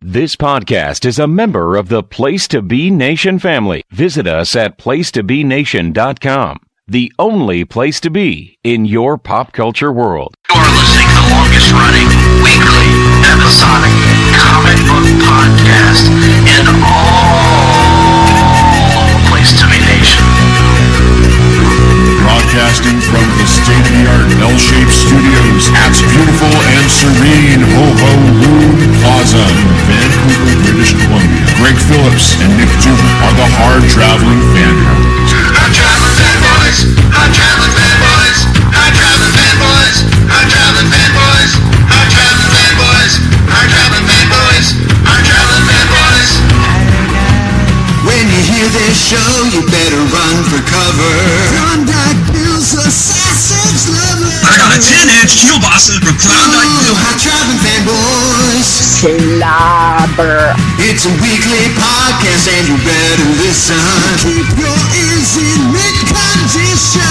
This podcast is a member of the Place to Be Nation family. Visit us at placetobenation.com, the only place to be in your pop culture world. You are listening to the longest running weekly episodic comic book podcast in all of Place to Be Nation. Broadcasting from the state-of-the-art L-shaped studios at beautiful and serene Ho-Ho Loon Plaza in Vancouver, British Columbia. Greg Phillips and Nick Duke are the Hard-Traveling Fanboys. Hard-Traveling Fanboys! Hard-Traveling Fanboys! Hard-Traveling Fanboys! Hard-Traveling Fanboys! Hard-Traveling Fanboys! Hard-Traveling Fanboys! Hard-Traveling Fanboys! When you hear this show, you better run for cover. Klondike Bill's a sausage lover. I got a 10-inch kielbasa from Klondike Bill. Hard-Traveling Fanboys. Slobber. It's a weekly podcast and you better listen. Keep your ears in mid-condition.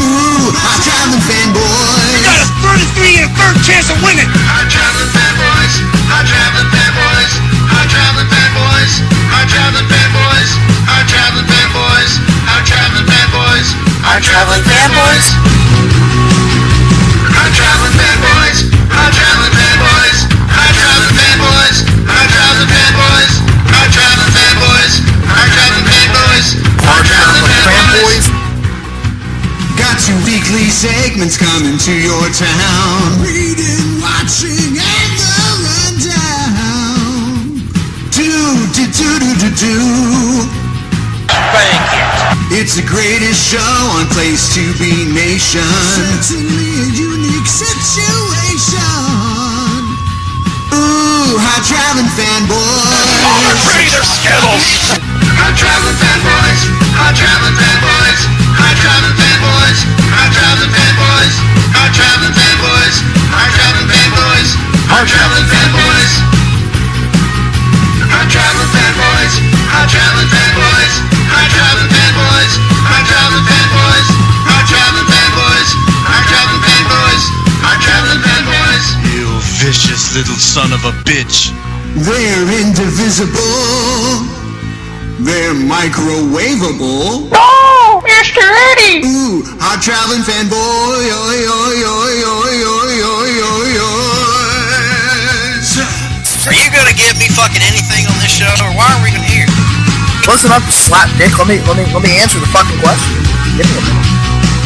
Ooh, Hard-Traveling Fanboys. You got a 33 and a third chance of winning. Hard-Traveling Fanboys. Hard-Traveling Fanboys. Hard-Traveling Fanboys. Hard-Traveling Fanboys. Hard-Traveling Fanboys. Hard-Traveling Fanboys. Hard-Traveling Fanboys. Hard-Traveling Fanboys. Hard-Traveling Fanboys. Hard-Traveling Fanboys. Hard-Traveling Fanboys. Hard-Traveling Fanboys. Hard-Traveling Fanboys. Hard-Traveling Fanboys. Got 2 weekly segments coming to your town. Reading, watching, and the rundown. Do. Thank you. It's the greatest show on Place to Be Nation. Certainly a unique situation. Ooh, Hard-Traveling Fanboys. Free their skittles. Hard-Traveling Fanboys. Hard-Traveling Fanboys. Hard-Traveling Fanboys. Hard-Traveling Fanboys. Hard-Traveling Fanboys. Hard-Traveling Fanboys. Hard-Traveling Fanboys. Hard-Traveling Fanboys. Hard-Traveling Fanboys. Hard-Traveling Fanboys. Hard-Traveling Fanboys. Hard-Traveling Fanboys. Hard-Traveling Fanboys. Hard-Traveling Fanboys. You vicious little son of a bitch. They're indivisible. They're microwavable. Oh, Mr. Eddie! Ooh, Hard-Traveling Fanboy. Oi, oi, oi, oi, oi, oi, oi, ois. Are you gonna give me fucking anything on this show, or why are we even here? Listen up, slap dick. Let me answer the fucking question. Give me a minute.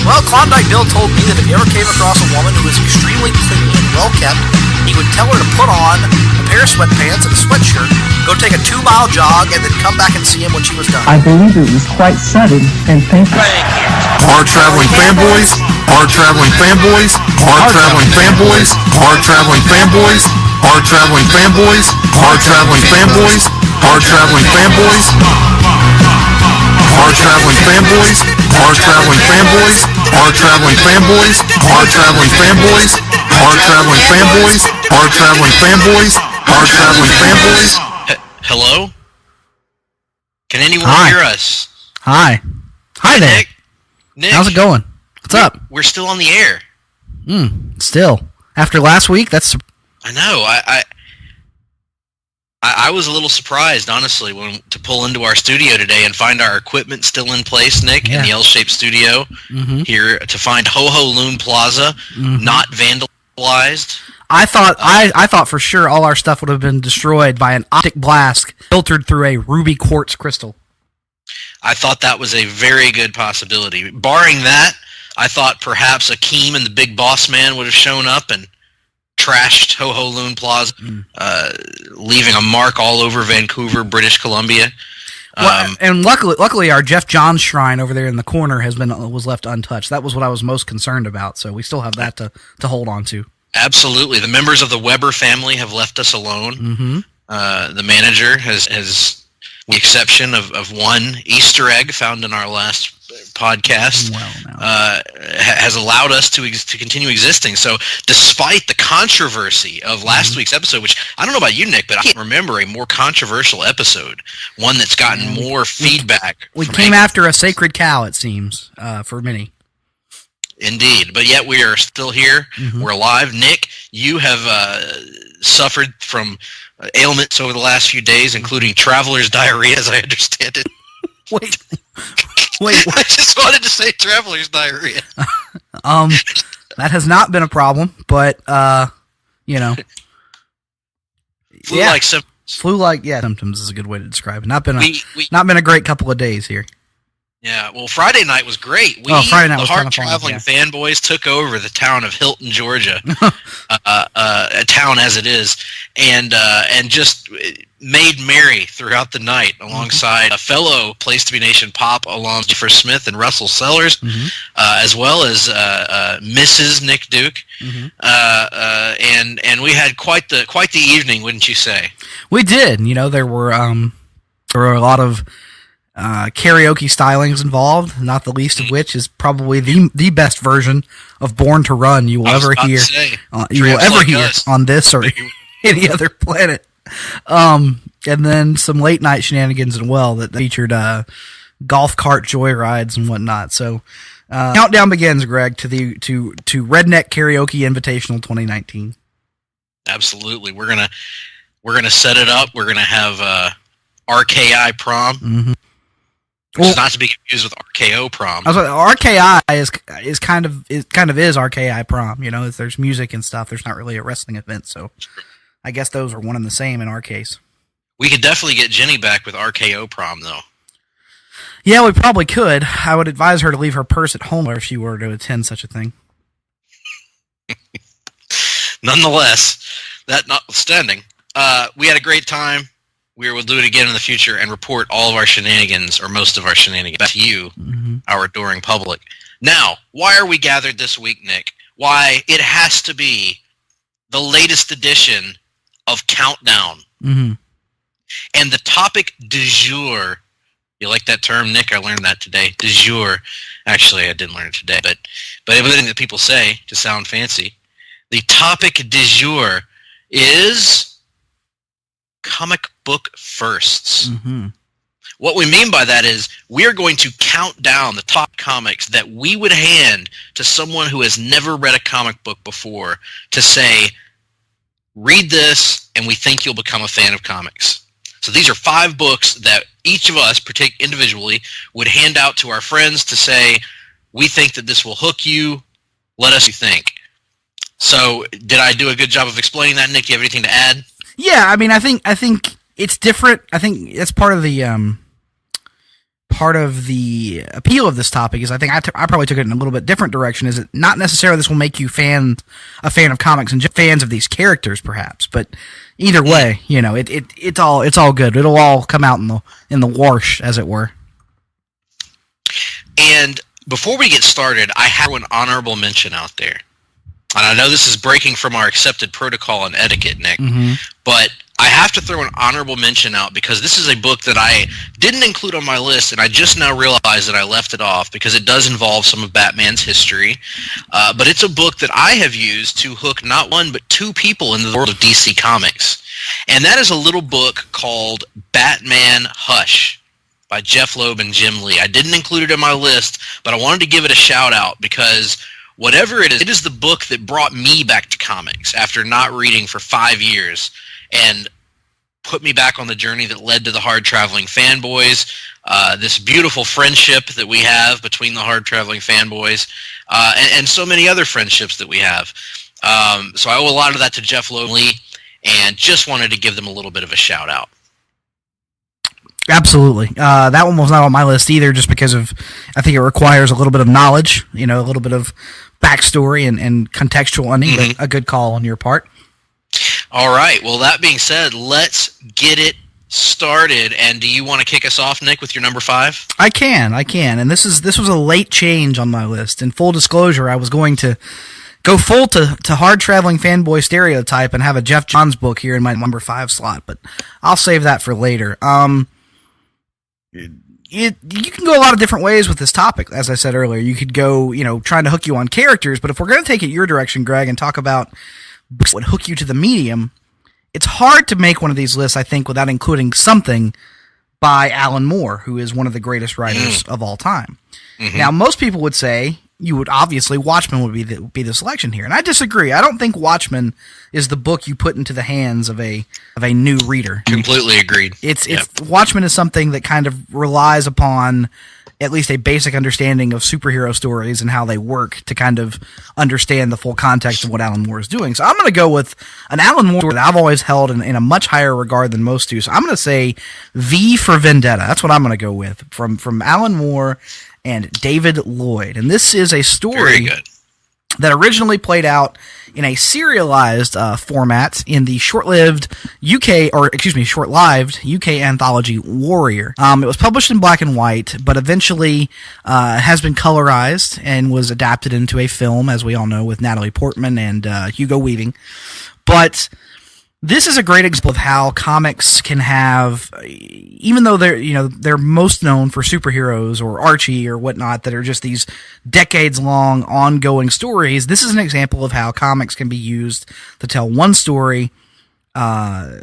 Well, Klondike Bill told me that if he ever came across a woman who was extremely clean and well kept, he would tell her to put on a pair of sweatpants and a sweatshirt, go take a 2-mile jog, and then come back and see him when she was done. I believe it was quite sudden and painful. Hard-Traveling Fanboys, Hard-Traveling Fanboys, Hard-Traveling Fanboys, Hard-Traveling Fanboys, Hard-Traveling Fanboys, Hard-Traveling Fanboys, Hard-Traveling Fanboys, Hard-Traveling Fanboys, Hard-Traveling Fanboys, Hard-Traveling Fanboys, Hard-Traveling Fanboys, Hard-Traveling Fanboys, Hard-Traveling Fanboys, Hard-Traveling Fanboys. Hello? Can anyone Hi. hear us? Hi there. Nick, How's it going? What's up? We're still on the air. Still. After last week, that's... I know. I was a little surprised, honestly, to pull into our studio today and find our equipment still in place, Nick, in the L-shaped studio here, to find Ho-Ho Loon Plaza not vandalized. I thought for sure all our stuff would have been destroyed by an optic blast filtered through a ruby quartz crystal. I thought that was a very good possibility. Barring that, I thought perhaps Akeem and the Big Boss Man would have shown up and trashed Ho-Ho Loon Plaza, leaving a mark all over Vancouver, British Columbia. And luckily, our Jeff Johns shrine over there in the corner was left untouched. That was what I was most concerned about. So we still have that to hold on to. Absolutely, the members of the Weber family have left us alone. The manager has, with the exception of one Easter egg found in our last podcast, has allowed us to continue existing. So despite the controversy of last week's episode, which I don't know about you, Nick, but I can't remember a more controversial episode, one that's gotten more feedback. We came after a sacred cow, it seems, for many. Indeed, but yet we are still here. We're alive. Nick, you have suffered from ailments over the last few days, including traveler's diarrhea, as I understand it. Wait. I just wanted to say traveler's diarrhea. That has not been a problem, but you know, Flu-like symptoms. Flu-like symptoms is a good way to describe it. Not been a great couple of days here. Yeah, well, Friday night was great. Friday night was the kind of fun, Hard-Traveling Fanboys took over the town of Hilton, Georgia, a town as it is, and just made merry throughout the night alongside a fellow Place to Be Nation Pop alums, Jennifer Smith and Russell Sellers, as well as Mrs. Nick Duke, and we had quite the evening, wouldn't you say? We did. You know, there were a lot of karaoke stylings involved, not the least of which is probably the best version of Born to Run you will ever hear. On this or any other planet. And then some late night shenanigans as well that featured golf cart joyrides and whatnot. So countdown begins, Greg, to Redneck Karaoke Invitational 2019. Absolutely, we're gonna set it up. We're gonna have RKI prom. Which is not to be confused with RKO prom. I was like, RKI is kind of RKI prom. You know, if there's music and stuff, there's not really a wrestling event, so I guess those are one and the same in our case. We could definitely get Jenny back with RKO prom, though. Yeah, we probably could. I would advise her to leave her purse at home if she were to attend such a thing. Nonetheless, that notwithstanding, we had a great time. We will do it again in the future and report all of our shenanigans, or most of our shenanigans, back to you, our adoring public. Now, why are we gathered this week, Nick? Why, it has to be the latest edition of Countdown. And the topic du jour, you like that term, Nick? I learned that today. Du jour. Actually, I didn't learn it today, but everything that people say to sound fancy. The topic du jour is comic book firsts. What we mean by that is we are going to count down the top comics that we would hand to someone who has never read a comic book before to say, read this and we think you'll become a fan of comics. So these are 5 books that each of us, individually, would hand out to our friends to say, we think that this will hook you, let us think. So did I do a good job of explaining that, Nick? Do you have anything to add? Yeah, I mean, I think it's different. I think it's part of the appeal of this topic is I think I probably took it in a little bit different direction. Is it not necessarily this will make you a fan of comics and just fans of these characters, perhaps, but either way, you know, it's all good. It'll all come out in the wash, as it were. And before we get started, I have an honorable mention out there. And I know this is breaking from our accepted protocol and etiquette, Nick, but I have to throw an honorable mention out because this is a book that I didn't include on my list, and I just now realized that I left it off because it does involve some of Batman's history. But it's a book that I have used to hook not one but 2 people into the world of DC Comics. And that is a little book called Batman Hush by Jeff Loeb and Jim Lee. I didn't include it in my list, but I wanted to give it a shout out because whatever it is the book that brought me back to comics after not reading for 5 years and put me back on the journey that led to the Hard-Traveling Fanboys, this beautiful friendship that we have between the Hard-Traveling Fanboys, and so many other friendships that we have. So I owe a lot of that to Jeff Loeb and Lee, and just wanted to give them a little bit of a shout out. Absolutely. That one was not on my list either, just because of, I think it requires a little bit of knowledge, you know, a little bit of backstory and contextual ending, but a good call on your part. All right. Well, that being said, let's get it started. And do you want to kick us off, Nick, with your number 5? I can. And this was a late change on my list. In full disclosure, I was going to go full to Hard-Traveling Fanboy stereotype and have a Jeff Johns book here in my number 5 slot, but I'll save that for later. You can go a lot of different ways with this topic, as I said earlier. You could go, you know, trying to hook you on characters, but if we're going to take it your direction, Greg, and talk about books that would hook you to the medium, it's hard to make one of these lists, I think, without including something by Alan Moore, who is one of the greatest writers of all time. Now, most people would say obviously Watchmen would be the selection here, and I disagree. I don't think Watchmen is the book you put into the hands of a new reader. Completely agreed. It's Watchmen is something that kind of relies upon at least a basic understanding of superhero stories and how they work to kind of understand the full context of what Alan Moore is doing. So I'm going to go with an Alan Moore that I've always held in a much higher regard than most do. So I'm going to say V for Vendetta. That's what I'm going to go with from Alan Moore and David Lloyd. And this is a story that originally played out in a serialized format in the short-lived UK anthology Warrior. It was published in black and white, but eventually has been colorized and was adapted into a film, as we all know, with Natalie Portman and Hugo Weaving. But this is a great example of how comics can have, even though they're most known for superheroes or Archie or whatnot that are just these decades-long ongoing stories. This is an example of how comics can be used to tell one story and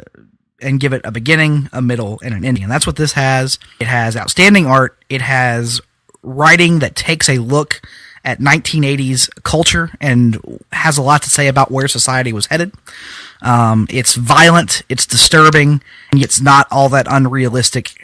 give it a beginning, a middle, and an ending. And that's what this has. It has outstanding art. It has writing that takes a look at 1980s culture and has a lot to say about where society was headed. It's violent, it's disturbing, and it's not all that unrealistic.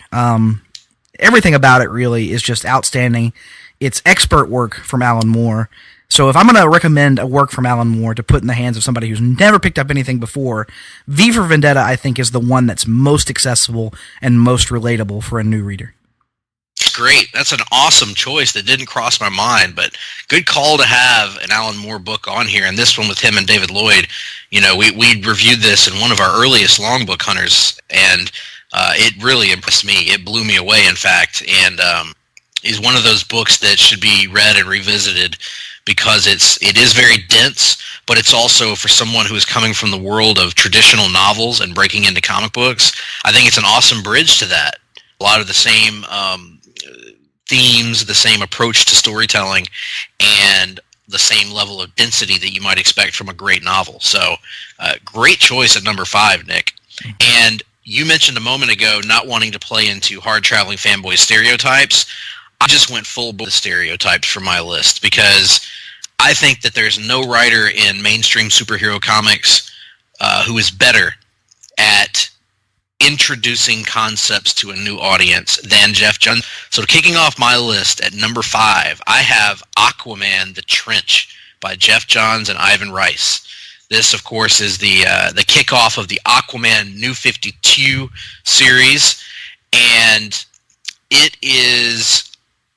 Everything about it really is just outstanding. It's expert work from Alan Moore. So if I'm going to recommend a work from Alan Moore to put in the hands of somebody who's never picked up anything before, V for Vendetta, I think, is the one that's most accessible and most relatable for a new reader. Great. That's an awesome choice that didn't cross my mind, but good call to have an Alan Moore book on here, and this one with him and David Lloyd. We reviewed this in one of our earliest long book hunters, and it really impressed me. It blew me away, in fact, and is one of those books that should be read and revisited because it is very dense, but it's also, for someone who is coming from the world of traditional novels and breaking into comic books, I think it's an awesome bridge to that. A lot of the same themes, the same approach to storytelling, and the same level of density that you might expect from a great novel. So, great choice at number 5, Nick. And you mentioned a moment ago not wanting to play into hard-traveling fanboy stereotypes. I just went full with stereotypes for my list because I think that there's no writer in mainstream superhero comics who is better at introducing concepts to a new audience than Jeff Johns. So kicking off my list at number 5, I have Aquaman: The Trench by Jeff Johns and Ivan Rice. This, of course, is the kickoff of the Aquaman New 52 series, and it is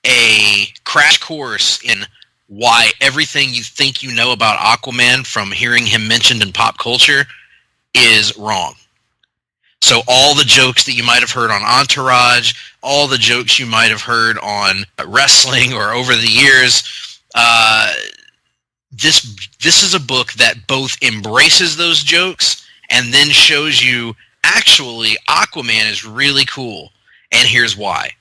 a crash course in why everything you think you know about Aquaman from hearing him mentioned in pop culture is wrong. So all the jokes that you might have heard on Entourage, all the jokes you might have heard on wrestling or over the years, this is a book that both embraces those jokes and then shows you actually Aquaman is really cool, and here's why.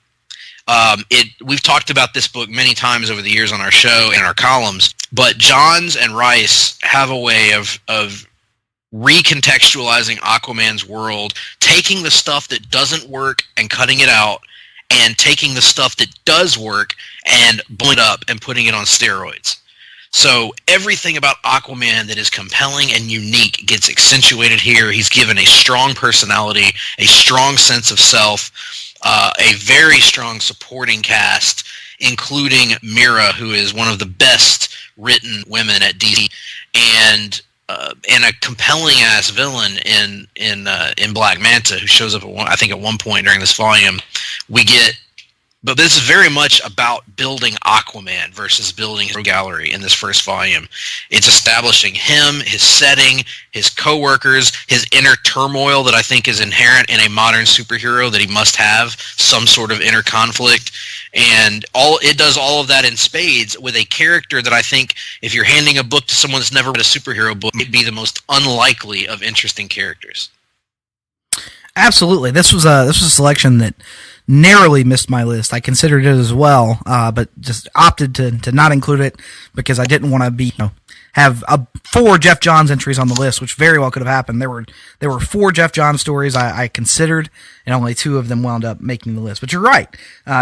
We've talked about this book many times over the years on our show and our columns, but Johns and Rice have a way of recontextualizing Aquaman's world, taking the stuff that doesn't work and cutting it out, and taking the stuff that does work and blowing it up and putting it on steroids. So everything about Aquaman that is compelling and unique gets accentuated here. He's given a strong personality, a strong sense of self, a very strong supporting cast, including Mira, who is one of the best written women at DC, and a compelling ass villain in Black Manta, who shows up at one point during this volume. But this is very much about building Aquaman versus building his gallery in this first volume. It's establishing him, his setting, his co-workers, his inner turmoil that I think is inherent in a modern superhero, that he must have some sort of inner conflict. And it does all of that in spades with a character that I think, if you're handing a book to someone that's never read a superhero book, it'd be the most unlikely of interesting characters. Absolutely. This was a selection that narrowly missed my list. I considered it as well, but just opted to not include it because I didn't want to be have 4 Jeff Johns entries on the list, which very well could have happened. There were 4 Jeff Johns stories I considered, and only 2 of them wound up making the list. But you're right,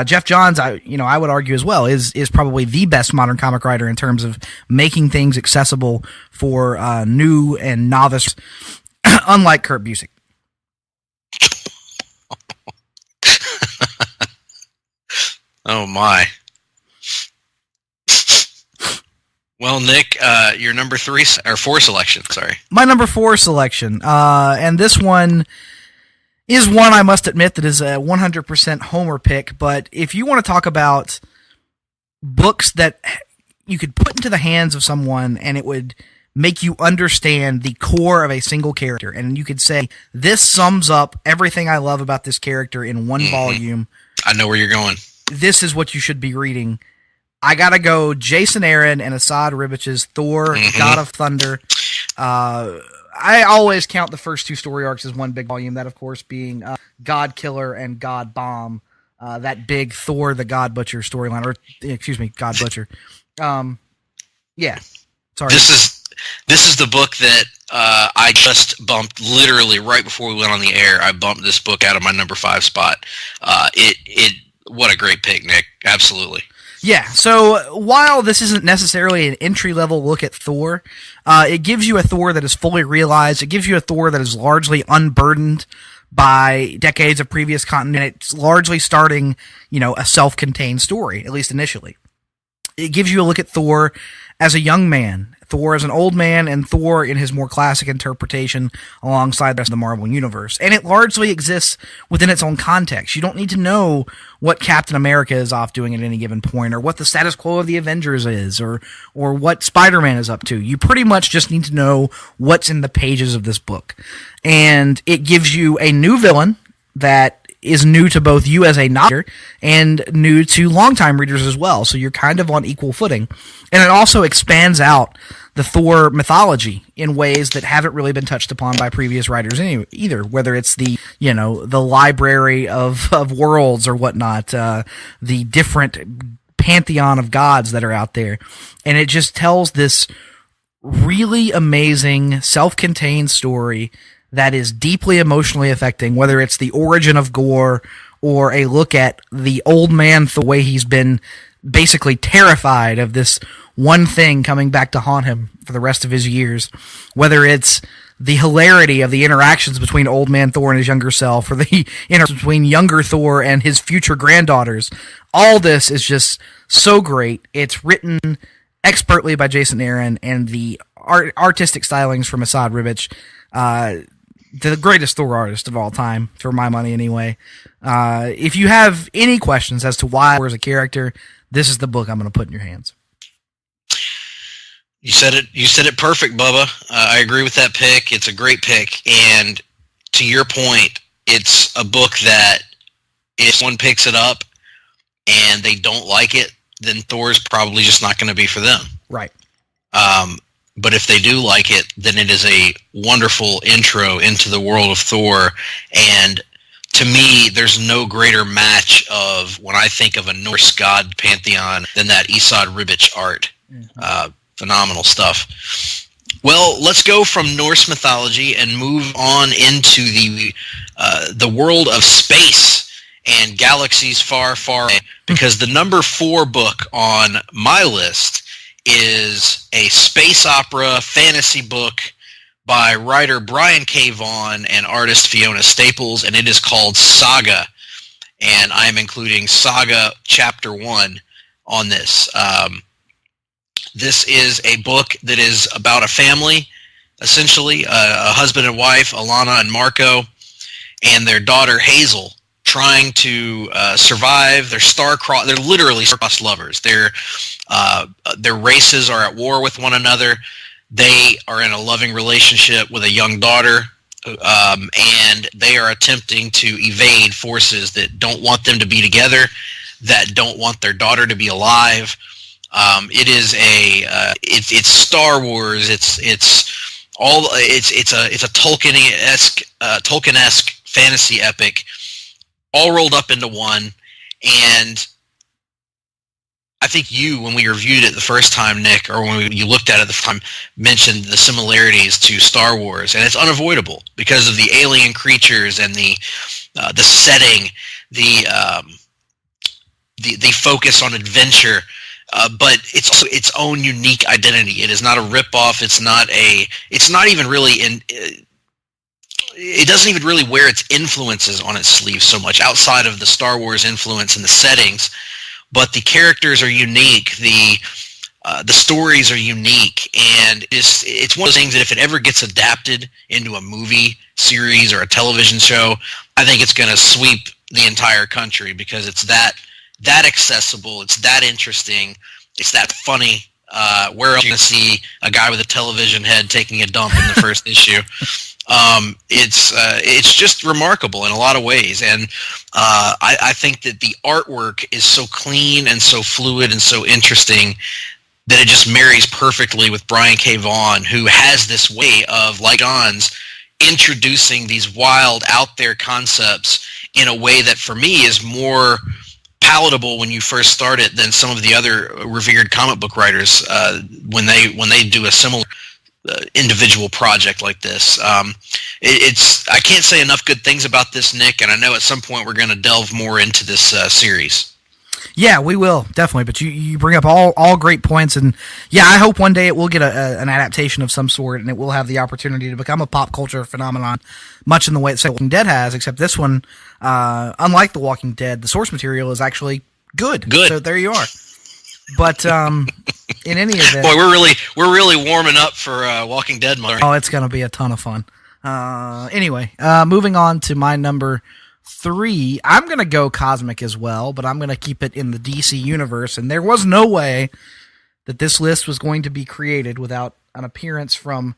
Jeff Johns, I would argue as well, is probably the best modern comic writer in terms of making things accessible for new and novice, unlike Kurt Busiek. Oh my. Well, Nick, your number 4 selection. Sorry, my number 4 selection, and this one is one I must admit that is a 100% Homer pick. But if you want to talk about books that you could put into the hands of someone and it would make you understand the core of a single character, and you could say, this sums up everything I love about this character in one volume. I know where you're going. This is what you should be reading. I gotta go Jason Aaron and Asad Ribich's Thor, God of Thunder. I always count the first 2 story arcs as one big volume, that of course being God Killer and God Bomb, that big Thor the God Butcher storyline, or excuse me, God Butcher. Yeah, sorry. This is the book that I just bumped literally right before we went on the air. I bumped this book out of my number 5 spot. What a great pick, Nick. Absolutely. Yeah, so while this isn't necessarily an entry-level look at Thor, it gives you a Thor that is fully realized. It gives you a Thor that is largely unburdened by decades of previous continuity. It's largely starting, a self-contained story, at least initially. It gives you a look at Thor as a young man, Thor as an old man, and Thor in his more classic interpretation alongside the rest of the Marvel Universe. And it largely exists within its own context. You don't need to know what Captain America is off doing at any given point, or what the status quo of the Avengers is, or what Spider-Man is up to. You pretty much just need to know what's in the pages of this book. And it gives you a new villain that is new to both you as a reader and new to longtime readers as well. So you're kind of on equal footing. And it also expands out the Thor mythology in ways that haven't really been touched upon by previous writers either, whether it's the library of worlds or whatnot, the different pantheon of gods that are out there. And it just tells this really amazing self-contained story that is deeply emotionally affecting, whether it's the origin of Gore or a look at the old man, the way he's been basically terrified of this one thing coming back to haunt him for the rest of his years, whether it's the hilarity of the interactions between old man Thor and his younger self, or the interactions between younger Thor and his future granddaughters. All this is just so great. It's written expertly by Jason Aaron, and the artistic stylings from Asad Ribich, the greatest Thor artist of all time, for my money anyway. If you have any questions as to why Thor is a character, this is the book I'm going to put in your hands. You said it perfect, Bubba. I agree with that pick. It's a great pick, and to your point, it's a book that if someone picks it up and they don't like it, then Thor's probably just not going to be for them. Right. But if they do like it, then it is a wonderful intro into the world of Thor. And to me, there's no greater match of when I think of a Norse god pantheon than that Asad Ribic art. Mm-hmm. Phenomenal stuff. Well, let's go from Norse mythology and move on into the world of space and galaxies far, far away, because the number 4 book on my list is a space opera fantasy book by writer Brian K. Vaughan and artist Fiona Staples, and it is called Saga. And I am including Saga Chapter 1 on this. This is a book that is about a family, essentially, a husband and wife, Alana and Marco, and their daughter Hazel, trying to survive. They're literally star-crossed lovers. Their races are at war with one another. They are in a loving relationship with a young daughter, and they are attempting to evade forces that don't want them to be together, that don't want their daughter to be alive. It is it's Star Wars. It's a Tolkien-esque fantasy epic, all rolled up into one. And I think you, when we reviewed it the first time, Nick, or when you looked at it the first time, mentioned the similarities to Star Wars, and it's unavoidable because of the alien creatures and the setting, the focus on adventure, but it's also its own unique identity. It is not a ripoff. It's not even really it doesn't even really wear its influences on its sleeve so much outside of the Star Wars influence and the settings. But the characters are unique, the stories are unique, and it's one of those things that if it ever gets adapted into a movie series or a television show, I think it's going to sweep the entire country because it's that accessible, it's that interesting, it's that funny. Where else are you going to see a guy with a television head taking a dump in the first issue? It's just remarkable in a lot of ways, and I think that the artwork is so clean and so fluid and so interesting that it just marries perfectly with Brian K. Vaughan, who has this way of, like John's, introducing these wild, out there concepts in a way that for me is more palatable when you first start it than some of the other revered comic book writers when they do a similar individual project like this. I can't say enough good things about this, Nick, and I know at some point we're going to delve more into this series. Yeah, we will, definitely, but you bring up all great points, and yeah, I hope one day it will get an adaptation of some sort, and it will have the opportunity to become a pop culture phenomenon, much in the way that Walking Dead has, except this one, unlike The Walking Dead, the source material is actually good. So there you are. But in any event, boy, we're really warming up for Walking Dead. Oh, it's going to be a ton of fun. Anyway, moving on to my number 3, I'm going to go cosmic as well, but I'm going to keep it in the DC universe, and there was no way that this list was going to be created without an appearance from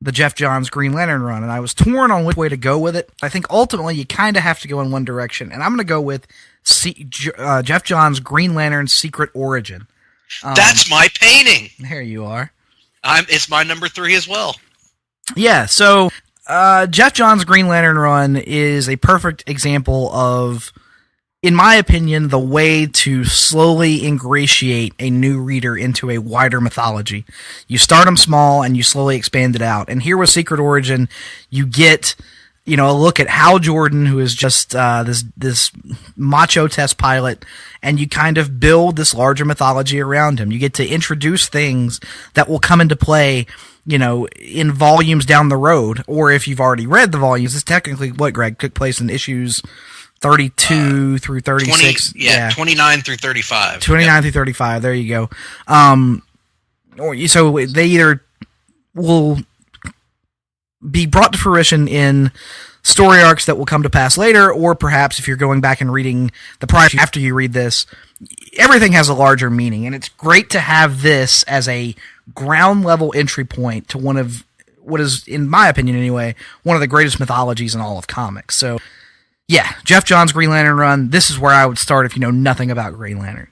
the Jeff Johns Green Lantern run, and I was torn on which way to go with it. I think ultimately you kind of have to go in one direction, and I'm going to go with Jeff Johns Green Lantern Secret Origin. That's my painting. There you are. It's my number 3 as well. Yeah, so Jeff Johns' Green Lantern run is a perfect example of, in my opinion, the way to slowly ingratiate a new reader into a wider mythology. You start them small and you slowly expand it out. And here with Secret Origin, you get, a look at Hal Jordan, who is just this macho test pilot, and you kind of build this larger mythology around him. You get to introduce things that will come into play in volumes down the road, or if you've already read the volumes, it's technically what, Greg, took place in issues 32 through 36. 29 through 35. 29 through 35, there you go. So they either will be brought to fruition in story arcs that will come to pass later, or perhaps if you're going back and reading the prior after you read this, everything has a larger meaning, and it's great to have this as a ground level entry point to one of what is, in my opinion anyway, one of the greatest mythologies in all of comics. So yeah, Jeff Johns' Green Lantern run, this is where I would start if you know nothing about Green Lantern.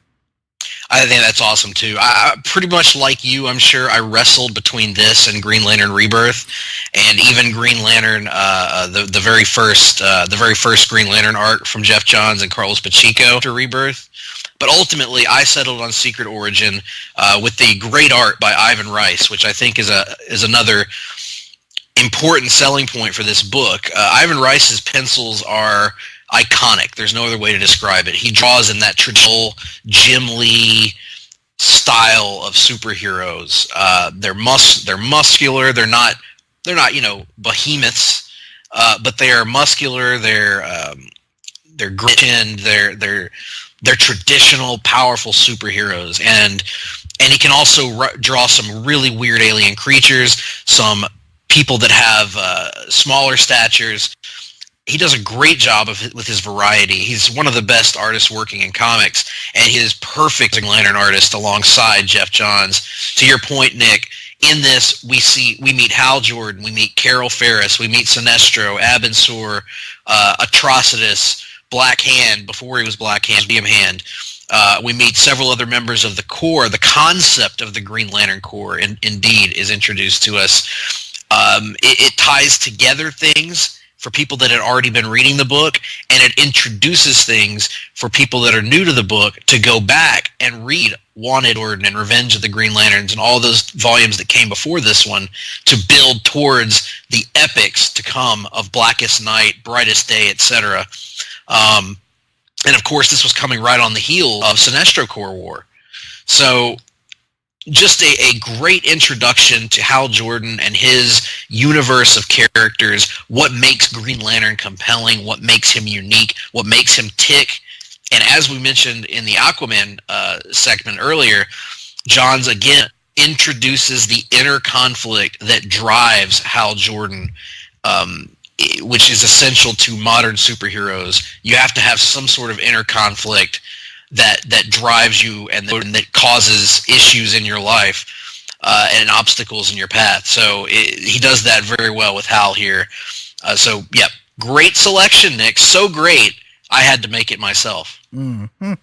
I think that's awesome too. I pretty much like you, I'm sure I wrestled between this and Green Lantern Rebirth, and even Green Lantern, the very first Green Lantern arc from Jeff Johns and Carlos Pacheco to Rebirth. But ultimately, I settled on Secret Origin with the great art by Ivan Rice, which I think is another important selling point for this book. Ivan Rice's pencils are iconic. There's no other way to describe it. He draws in that traditional Jim Lee style of superheroes. They're muscular. They're not behemoths, but they are muscular. They're gritty. They're traditional, powerful superheroes, and he can also draw some really weird alien creatures, some people that have smaller statures. He does a great job with his variety. He's one of the best artists working in comics, and he is perfect Green Lantern artist alongside Jeff Johns. To your point, Nick, in this we meet Hal Jordan, we meet Carol Ferris, we meet Sinestro, Abensur, Atrocitus, Black Hand before he was Black Hand, Medium Hand. We meet several other members of the Corps. The concept of the Green Lantern Corps, indeed, is introduced to us. It ties together things for people that had already been reading the book, and it introduces things for people that are new to the book to go back and read Wanted Jordan and Revenge of the Green Lanterns and all those volumes that came before this one to build towards the epics to come of Blackest Night, Brightest Day, etc. And of course, this was coming right on the heel of Sinestro Corps War. So just a great introduction to Hal Jordan and his universe of characters, what makes Green Lantern compelling, what makes him unique, what makes him tick. And as we mentioned in the Aquaman segment earlier, Johns again introduces the inner conflict that drives Hal Jordan, which is essential to modern superheroes. You have to have some sort of inner conflict that drives you and that causes issues in your life and obstacles in your path. So he does that very well with Hal here. So, yeah, great selection, Nick. So great, I had to make it myself. Mm-hmm.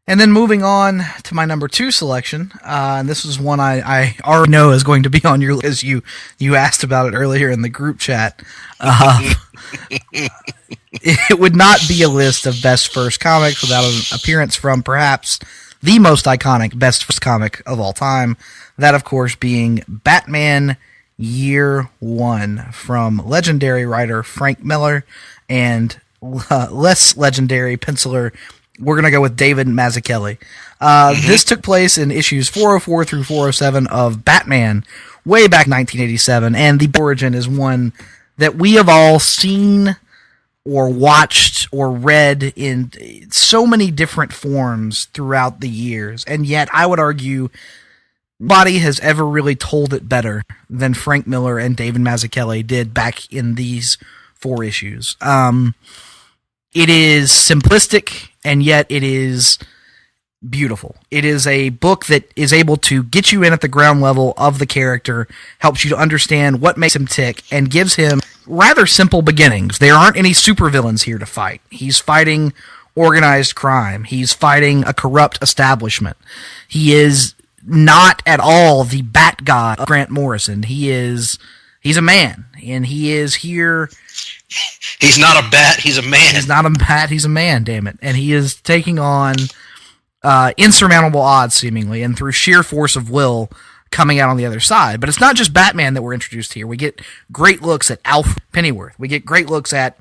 And then moving on to my number 2 selection, and this is one I already know is going to be on your list. You asked about it earlier in the group chat. It would not be a list of best first comics without an appearance from perhaps the most iconic best first comic of all time. That, of course, being Batman Year One from legendary writer Frank Miller and less legendary penciler. We're going to go with David Mazzucchelli. This took place in issues 404 through 407 of Batman way back in 1987, and the origin is one that we have all seen or watched or read in so many different forms throughout the years, and yet I would argue nobody has ever really told it better than Frank Miller and David Mazzucchelli did back in these 4 issues. It is simplistic, and yet it is beautiful. It is a book that is able to get you in at the ground level of the character, helps you to understand what makes him tick, and gives him rather simple beginnings. There aren't any supervillains here to fight. He's fighting organized crime. He's fighting a corrupt establishment. He is not at all the Bat God of Grant Morrison. He's a man, and he is here. He's not a bat, he's a man. He's not a bat, he's a man, damn it. And he is taking on insurmountable odds, seemingly, and through sheer force of will, coming out on the other side. But it's not just Batman that we're introduced here. We get great looks at Alfred Pennyworth. We get great looks at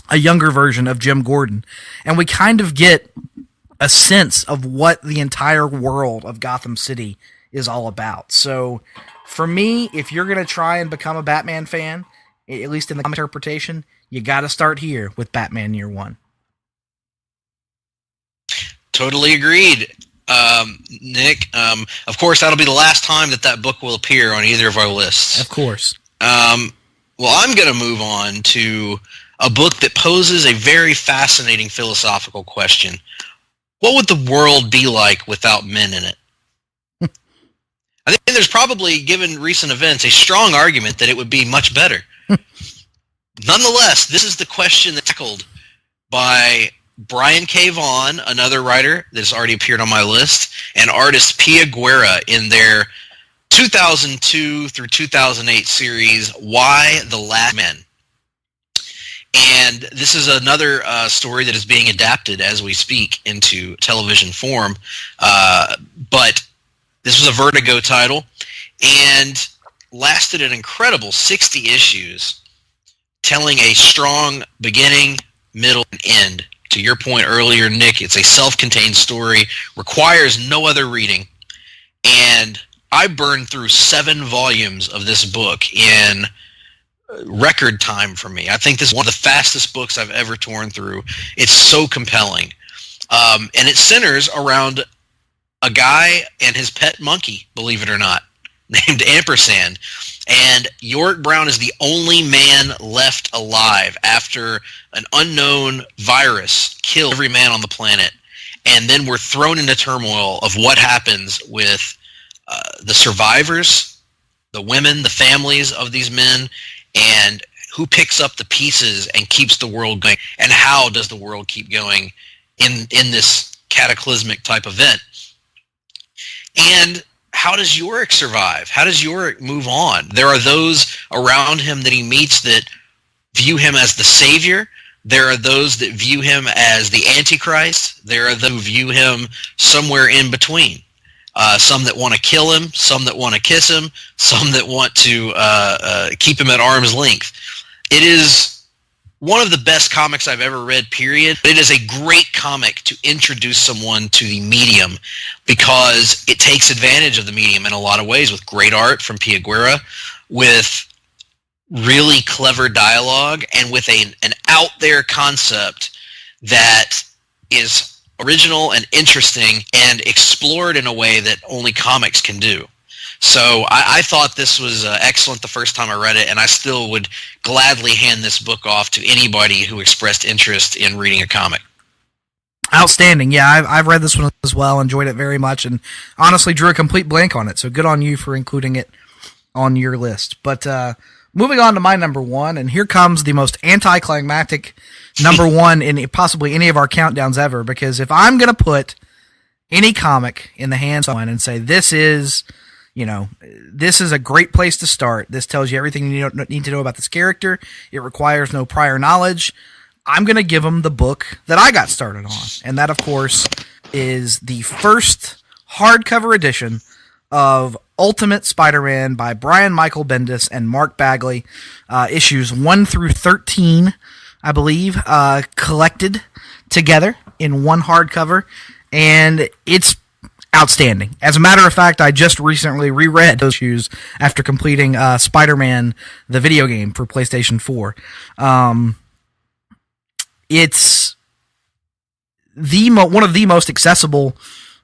a younger version of Jim Gordon. And we kind of get a sense of what the entire world of Gotham City is all about. So, for me, if you're going to try and become a Batman fan, at least in the comic interpretation, you got to start here with Batman Year One. Totally agreed, Nick. Of course, that'll be the last time that book will appear on either of our lists. Of course. Well, I'm going to move on to a book that poses a very fascinating philosophical question. What would the world be like without men in it? I think there's probably, given recent events, a strong argument that it would be much better. Nonetheless, this is the question that's tackled by Brian K. Vaughan, another writer that has already appeared on my list, and artist Pia Guerra in their 2002 through 2008 series, Why the Last Men. And this is another story that is being adapted as we speak into television form. But this was a Vertigo title and lasted an incredible 60 issues, telling a strong beginning, middle, and end. To your point earlier, Nick, it's a self-contained story, requires no other reading. And I burned through 7 volumes of this book in record time for me. I think this is one of the fastest books I've ever torn through. It's so compelling. And it centers around a guy and his pet monkey, believe it or not, named Ampersand. And Yorick Brown is the only man left alive after an unknown virus killed every man on the planet. And then we're thrown into turmoil of what happens with the survivors, the women, the families of these men, and who picks up the pieces and keeps the world going, and how does the world keep going in this cataclysmic type event. And how does Yorick survive? How does Yorick move on? There are those around him that he meets that view him as the savior. There are those that view him as the Antichrist. There are those who view him somewhere in between. Some that want to kill him, some that want to kiss him, some that want to keep him at arm's length. It is one of the best comics I've ever read, period. It is a great comic to introduce someone to the medium because it takes advantage of the medium in a lot of ways, with great art from Pia Guerra, with really clever dialogue, and with an out-there concept that is original and interesting and explored in a way that only comics can do. So I thought this was excellent the first time I read it, and I still would gladly hand this book off to anybody who expressed interest in reading a comic. Outstanding. Yeah, I've read this one as well, enjoyed it very much, and honestly drew a complete blank on it, so good on you for including it on your list. But moving on to my number one, and here comes the most anticlimactic number one in possibly any of our countdowns ever, because if I'm going to put any comic in the hands of someone and say, this is a great place to start, this tells you everything you need to know about this character, it requires no prior knowledge, I'm going to give them the book that I got started on. And that, of course, is the first hardcover edition of Ultimate Spider-Man by Brian Michael Bendis and Mark Bagley, issues 1 through 13, I believe, collected together in one hardcover, and it's outstanding. As a matter of fact, I just recently reread those issues after completing Spider-Man, the video game for PlayStation 4. It's one of the most accessible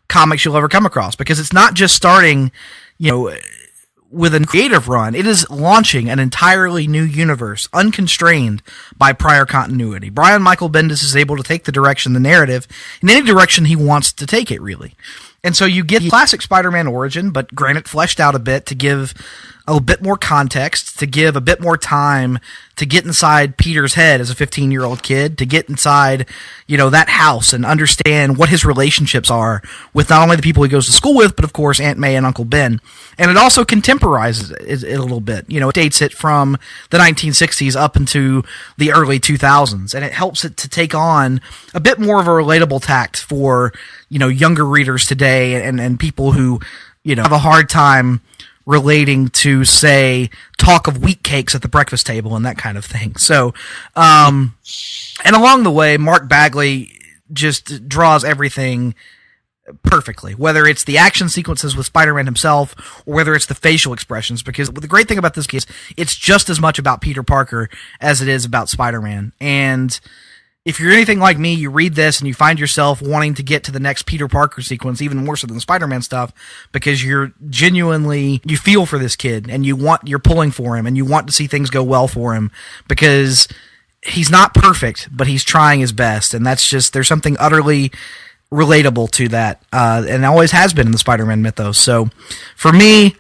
comics you'll ever come across, because it's not just starting, with a creative run. It is launching an entirely new universe, unconstrained by prior continuity. Brian Michael Bendis is able to take the narrative, in any direction he wants to take it, really. And so you get the classic Spider-Man origin, but granted fleshed out a bit to give a bit more context, to give a bit more time to get inside Peter's head as a 15-year-old kid, to get inside, that house and understand what his relationships are with not only the people he goes to school with, but of course Aunt May and Uncle Ben. And it also contemporizes it a little bit. It dates it from the 1960s up into the early 2000s, and it helps it to take on a bit more of a relatable tact for, younger readers today and people who, have a hard time relating to, say, talk of wheat cakes at the breakfast table and that kind of thing. So, and along the way, Mark Bagley just draws everything perfectly, whether it's the action sequences with Spider-Man himself or whether it's the facial expressions, because the great thing about this case, it's just as much about Peter Parker as it is about Spider-Man. And if you're anything like me, you read this and you find yourself wanting to get to the next Peter Parker sequence, even more so than the Spider-Man stuff, because you feel for this kid and you're pulling for him and you want to see things go well for him, because he's not perfect, but he's trying his best. And that's just, there's something utterly relatable to that. And always has been in the Spider-Man mythos. So for me,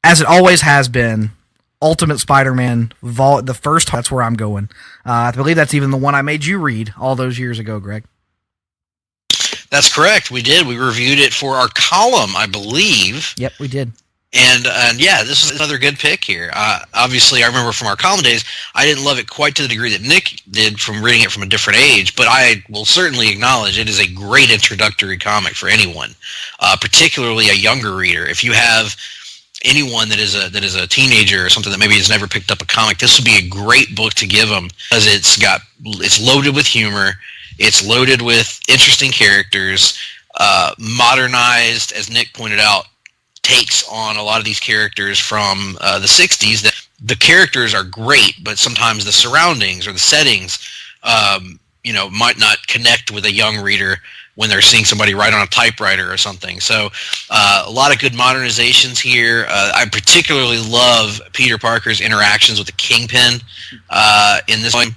as it always has been, Ultimate Spider-Man, the first, that's where I'm going. I believe that's even the one I made you read all those years ago, Greg. That's correct. We did. We reviewed it for our column, I believe. Yep, we did. And yeah, this is another good pick here. Obviously, I remember from our column days, I didn't love it quite to the degree that Nick did from reading it from a different age, but I will certainly acknowledge it is a great introductory comic for anyone, particularly a younger reader. If you have anyone that is a teenager or something that maybe has never picked up a comic, this would be a great book to give them, because it's loaded with humor, it's loaded with interesting characters, modernized, as Nick pointed out, takes on a lot of these characters from the 60s. That the characters are great, but sometimes the surroundings or the settings might not connect with a young reader when they're seeing somebody write on a typewriter or something. So a lot of good modernizations here. I particularly love Peter Parker's interactions with the Kingpin in this one.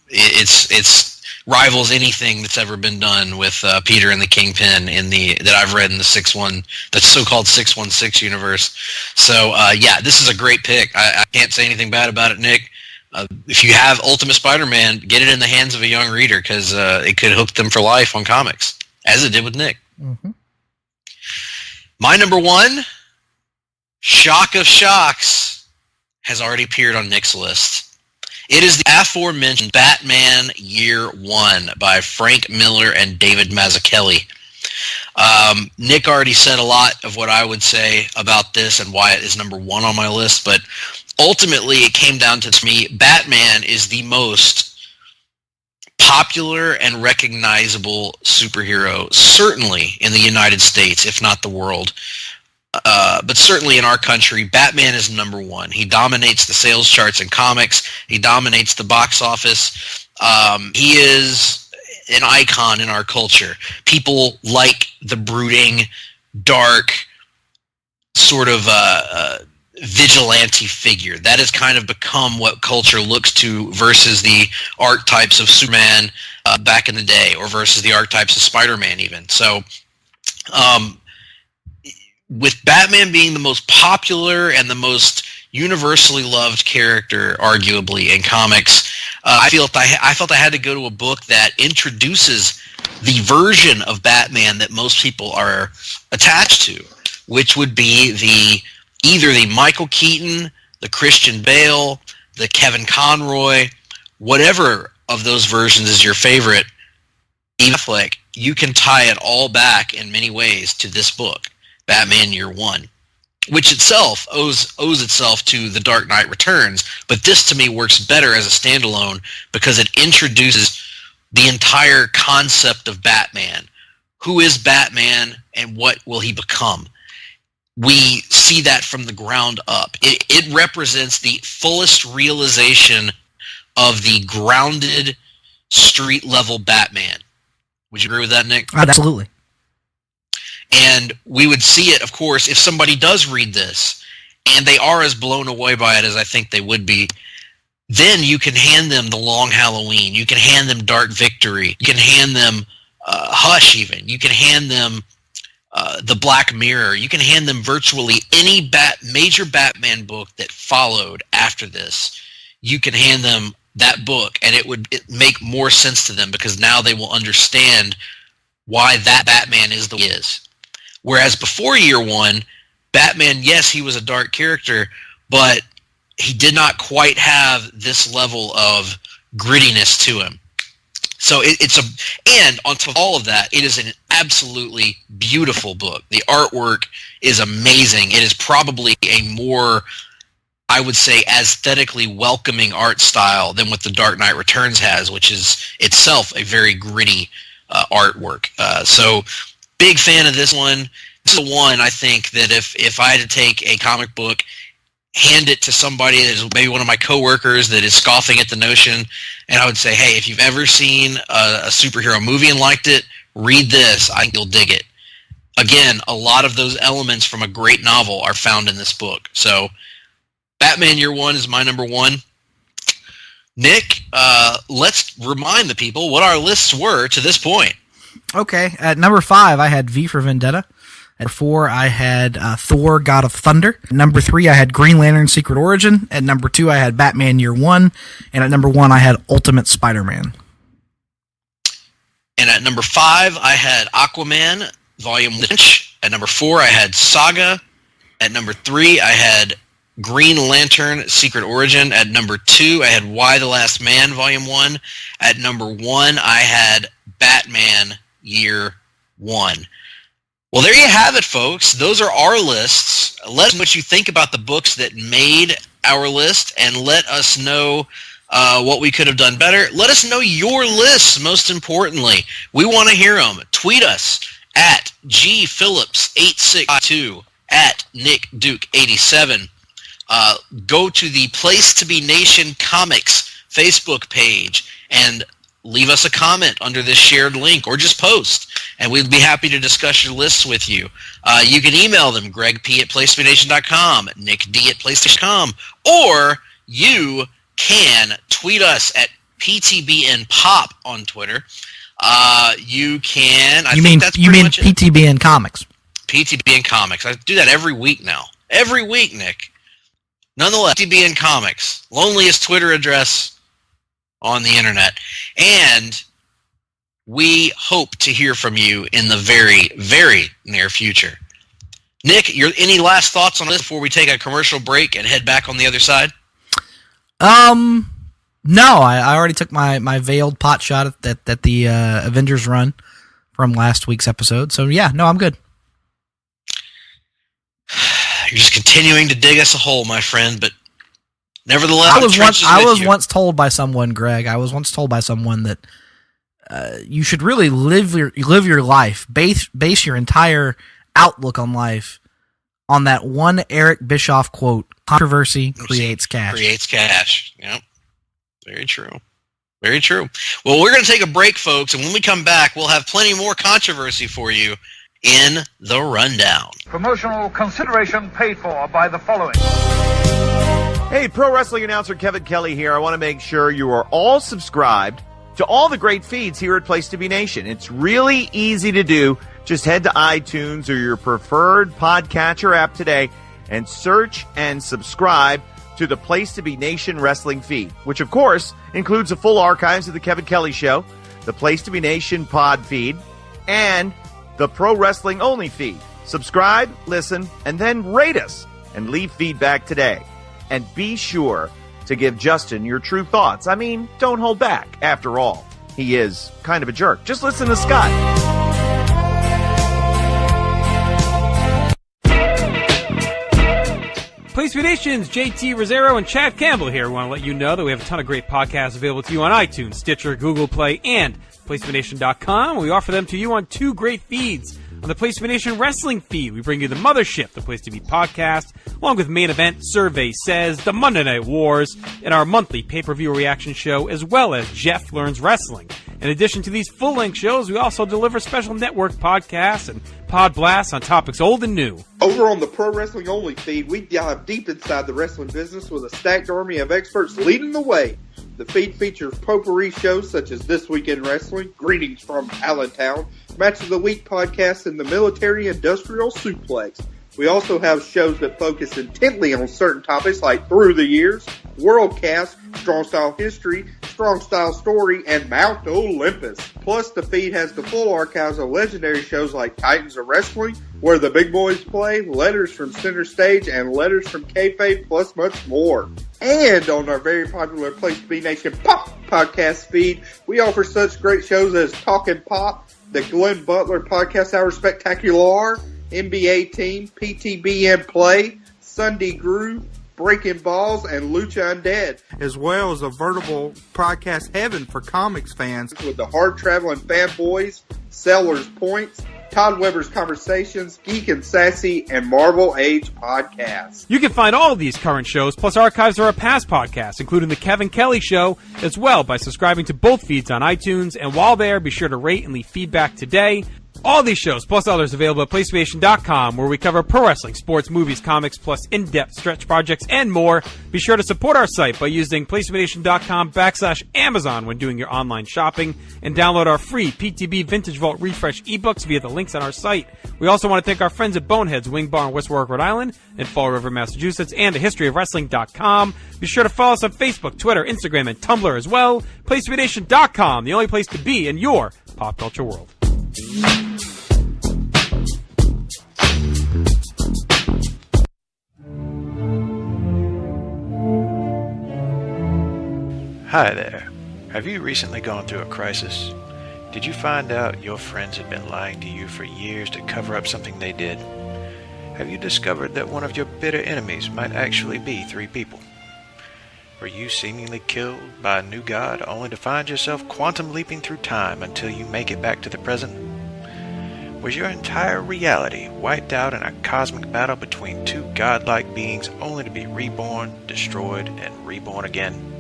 It's rivals anything that's ever been done with Peter and the Kingpin that I've read in the the so-called 616 universe. So yeah, this is a great pick. I can't say anything bad about it, Nick. If you have Ultimate Spider-Man, get it in the hands of a young reader, because it could hook them for life on comics, as it did with Nick. Mm-hmm. My number one, shock of shocks, has already appeared on Nick's list. It is the aforementioned Batman Year One by Frank Miller and David Mazzucchelli. Nick already said a lot of what I would say about this and why it is number one on my list, but ultimately it came down to me, Batman is the most popular and recognizable superhero, certainly in the United States, if not the world. But certainly in our country, Batman is number one. He dominates the sales charts in comics. He dominates the box office. He is an icon in our culture. People like the brooding, dark, sort of vigilante figure. That has kind of become what culture looks to versus the archetypes of Superman back in the day, or versus the archetypes of Spider-Man even. So with Batman being the most popular and the most universally loved character, arguably, in comics, I felt I had to go to a book that introduces the version of Batman that most people are attached to, which would be either the Michael Keaton, the Christian Bale, the Kevin Conroy, whatever of those versions is your favorite, Affleck, you can tie it all back in many ways to this book, Batman Year One, which itself owes itself to The Dark Knight Returns, but this to me works better as a standalone because it introduces the entire concept of Batman. Who is Batman and what will he become? We see that from the ground up. It represents the fullest realization of the grounded, street-level Batman. Would you agree with that, Nick? Absolutely. And we would see it, of course, if somebody does read this, and they are as blown away by it as I think they would be, then you can hand them The Long Halloween. You can hand them Dark Victory. You can hand them Hush, even. You can hand them The Black Mirror. You can hand them virtually any major Batman book that followed after this. You can hand them that book, and it would make more sense to them because now they will understand why that Batman is the way he is. Whereas before Year One, Batman, yes, he was a dark character, but he did not quite have this level of grittiness to him. So and on top of all of that, it is an absolutely beautiful book. The artwork is amazing. It is probably a more, I would say, aesthetically welcoming art style than what The Dark Knight Returns has, which is itself a very gritty artwork. So big fan of this one. This is the one I think that if I had to take a comic book, hand it to somebody that is maybe one of my coworkers that is scoffing at the notion, and I would say, hey, if you've ever seen a superhero movie and liked it, read this. I think you'll dig it. Again, a lot of those elements from a great novel are found in this book. So Batman Year One is my number one. Nick, let's remind the people what our lists were to this point. Okay, at number 5, I had V for Vendetta. At number 4, I had Thor, God of Thunder. At number 3, I had Green Lantern, Secret Origin. At number 2, I had Batman Year One. And at number 1, I had Ultimate Spider-Man. And at number 5, I had Aquaman, Volume Lynch. At number 4, I had Saga. At number 3, I had Green Lantern, Secret Origin. At number 2, I had Y the Last Man, Volume 1. At number 1, I had Batman Year One. Well, there you have it, folks. Those are our lists. Let us know what you think about the books that made our list, and let us know what we could have done better. Let us know your lists, most importantly. We want to hear them. Tweet us at gphillips862, at nickduke87. Go to the Place to Be Nation Comics Facebook page and leave us a comment under this shared link, or just post, and we'd be happy to discuss your lists with you. You can email them, gregp@placetobenation.com, nickd@playstation.com, or you can tweet us at PTBNPop on Twitter. You can... You mean PTBN Comics. PTBN Comics. I do that every week now. Every week, Nick. Nonetheless, PTBN Comics. Loneliest Twitter address on the internet. And we hope to hear from you in the very, very near future. Nick, any last thoughts on this before we take a commercial break and head back on the other side? No, I already took my veiled pot shot at the Avengers run from last week's episode. So yeah, no, I'm good. You're just continuing to dig us a hole, my friend, but nevertheless, I was once told by someone, Greg. I was once told by someone that you should really live your life, base your entire outlook on life on that one Eric Bischoff quote: "Controversy creates cash." Creates cash. Yep. Very true. Very true. Well, we're going to take a break, folks, and when we come back, we'll have plenty more controversy for you in the rundown. Promotional consideration paid for by the following. Hey, pro wrestling announcer Kevin Kelly here. I want to make sure you are all subscribed to all the great feeds here at Place to Be Nation. It's really easy to do. Just head to iTunes or your preferred podcatcher app today and search and subscribe to the Place to Be Nation wrestling feed, which of course includes the full archives of the Kevin Kelly Show, the Place to Be Nation pod feed, and the Pro Wrestling Only feed. Subscribe, listen, and then rate us and leave feedback today. And be sure to give Justin your true thoughts. I mean, don't hold back. After all, he is kind of a jerk. Just listen to Scott. Place to Be Nation's JT Rosero and Chad Campbell here. We want to let you know that we have a ton of great podcasts available to you on iTunes, Stitcher, Google Play, and PlaceToBeNation.com. We offer them to you on two great feeds. On the Place to Be Nation wrestling feed, we bring you the Mothership, the Place to Be podcast, along with Main Event, Survey Says, the Monday Night Wars, and our monthly pay-per-view reaction show, as well as Jeff Learns Wrestling. In addition to these full-length shows, we also deliver special network podcasts and pod blasts on topics old and new. Over on the Pro Wrestling Only feed, we dive deep inside the wrestling business with a stacked army of experts leading the way. The feed features potpourri shows such as This Week in Wrestling, Greetings from Allentown, Match of the Week podcast, and the Military Industrial Suplex. We also have shows that focus intently on certain topics like Through the Years, Worldcast, Strong Style History, Strong Style Story, and Mount Olympus. Plus, the feed has the full archives of legendary shows like Titans of Wrestling, Where the Big Boys Play, Letters from Center Stage, and Letters from Kayfabe, plus much more. And on our very popular Place to Be Nation Pop podcast feed, we offer such great shows as Talkin' Pop, the Glenn Butler Podcast Hour Spectacular, NBA Team, PTBN Play, Sunday Groove, Breaking Balls, and Lucha Undead, as well as a veritable podcast heaven for comics fans with the Hard-Traveling Fanboys, Sellers Points, Todd Weber's Conversations, Geek and Sassy, and Marvel Age podcasts. You can find all of these current shows, plus archives of our past podcasts, including The Kevin Kelly Show, as well by subscribing to both feeds on iTunes. And while there, be sure to rate and leave feedback today. All these shows, plus others, available at PlaceStation.com, where we cover pro wrestling, sports, movies, comics, plus in-depth stretch projects and more. Be sure to support our site by using PlaceStation.com/Amazon when doing your online shopping, and download our free PTB Vintage Vault Refresh ebooks via the links on our site. We also want to thank our friends at Boneheads Wing Bar in West Warwick, Rhode Island, and Fall River, Massachusetts, and thehistoryofwrestling.com. Be sure to follow us on Facebook, Twitter, Instagram, and Tumblr as well. PlaceToBeNation.com, the only place to be in your pop culture world. Hi there. Have you recently gone through a crisis? Did you find out your friends had been lying to you for years to cover up something they did? Have you discovered that one of your bitter enemies might actually be three people? Were you seemingly killed by a new god only to find yourself quantum leaping through time until you make it back to the present? Was your entire reality wiped out in a cosmic battle between two godlike beings only to be reborn, destroyed, and reborn again?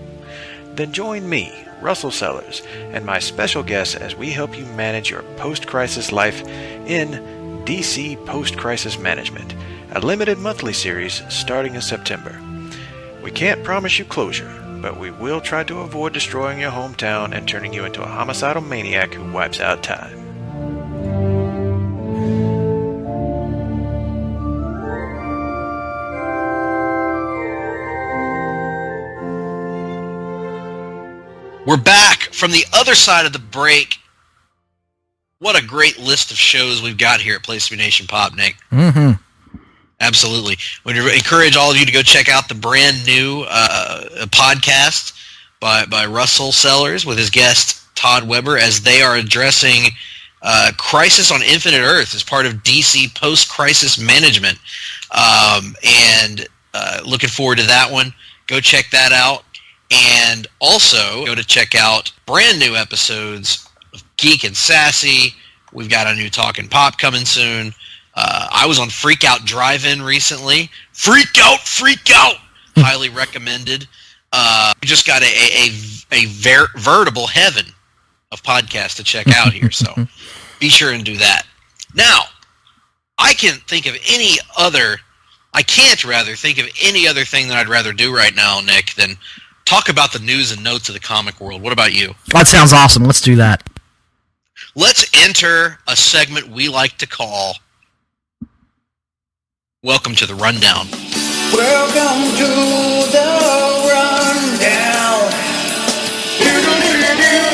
Then join me, Russell Sellers, and my special guests as we help you manage your post-crisis life in DC Post-Crisis Management, a limited monthly series starting in September. We can't promise you closure, but we will try to avoid destroying your hometown and turning you into a homicidal maniac who wipes out time. We're back from the other side of the break. What a great list of shows we've got here at Place to Be Nation Pop, Nick. Mm-hmm. Absolutely. Would encourage all of you to go check out the brand new podcast by Russell Sellers with his guest Todd Weber, as they are addressing Crisis on Infinite Earth as part of DC post-crisis management. And looking forward to that one. Go check that out. And also go to check out brand new episodes of Geek and Sassy. We've got a new Talkin' Pop coming soon. I was on Freak Out Drive-In recently. Freak out! Highly recommended. We just got a veritable heaven of podcasts to check out here, so be sure and do that. Now, I can't think of any other thing that I'd rather do right now, Nick, than talk about the news and notes of the comic world. What about you? That sounds awesome. Let's do that. Let's enter a segment we like to call Welcome to the Rundown. Welcome to the rundown,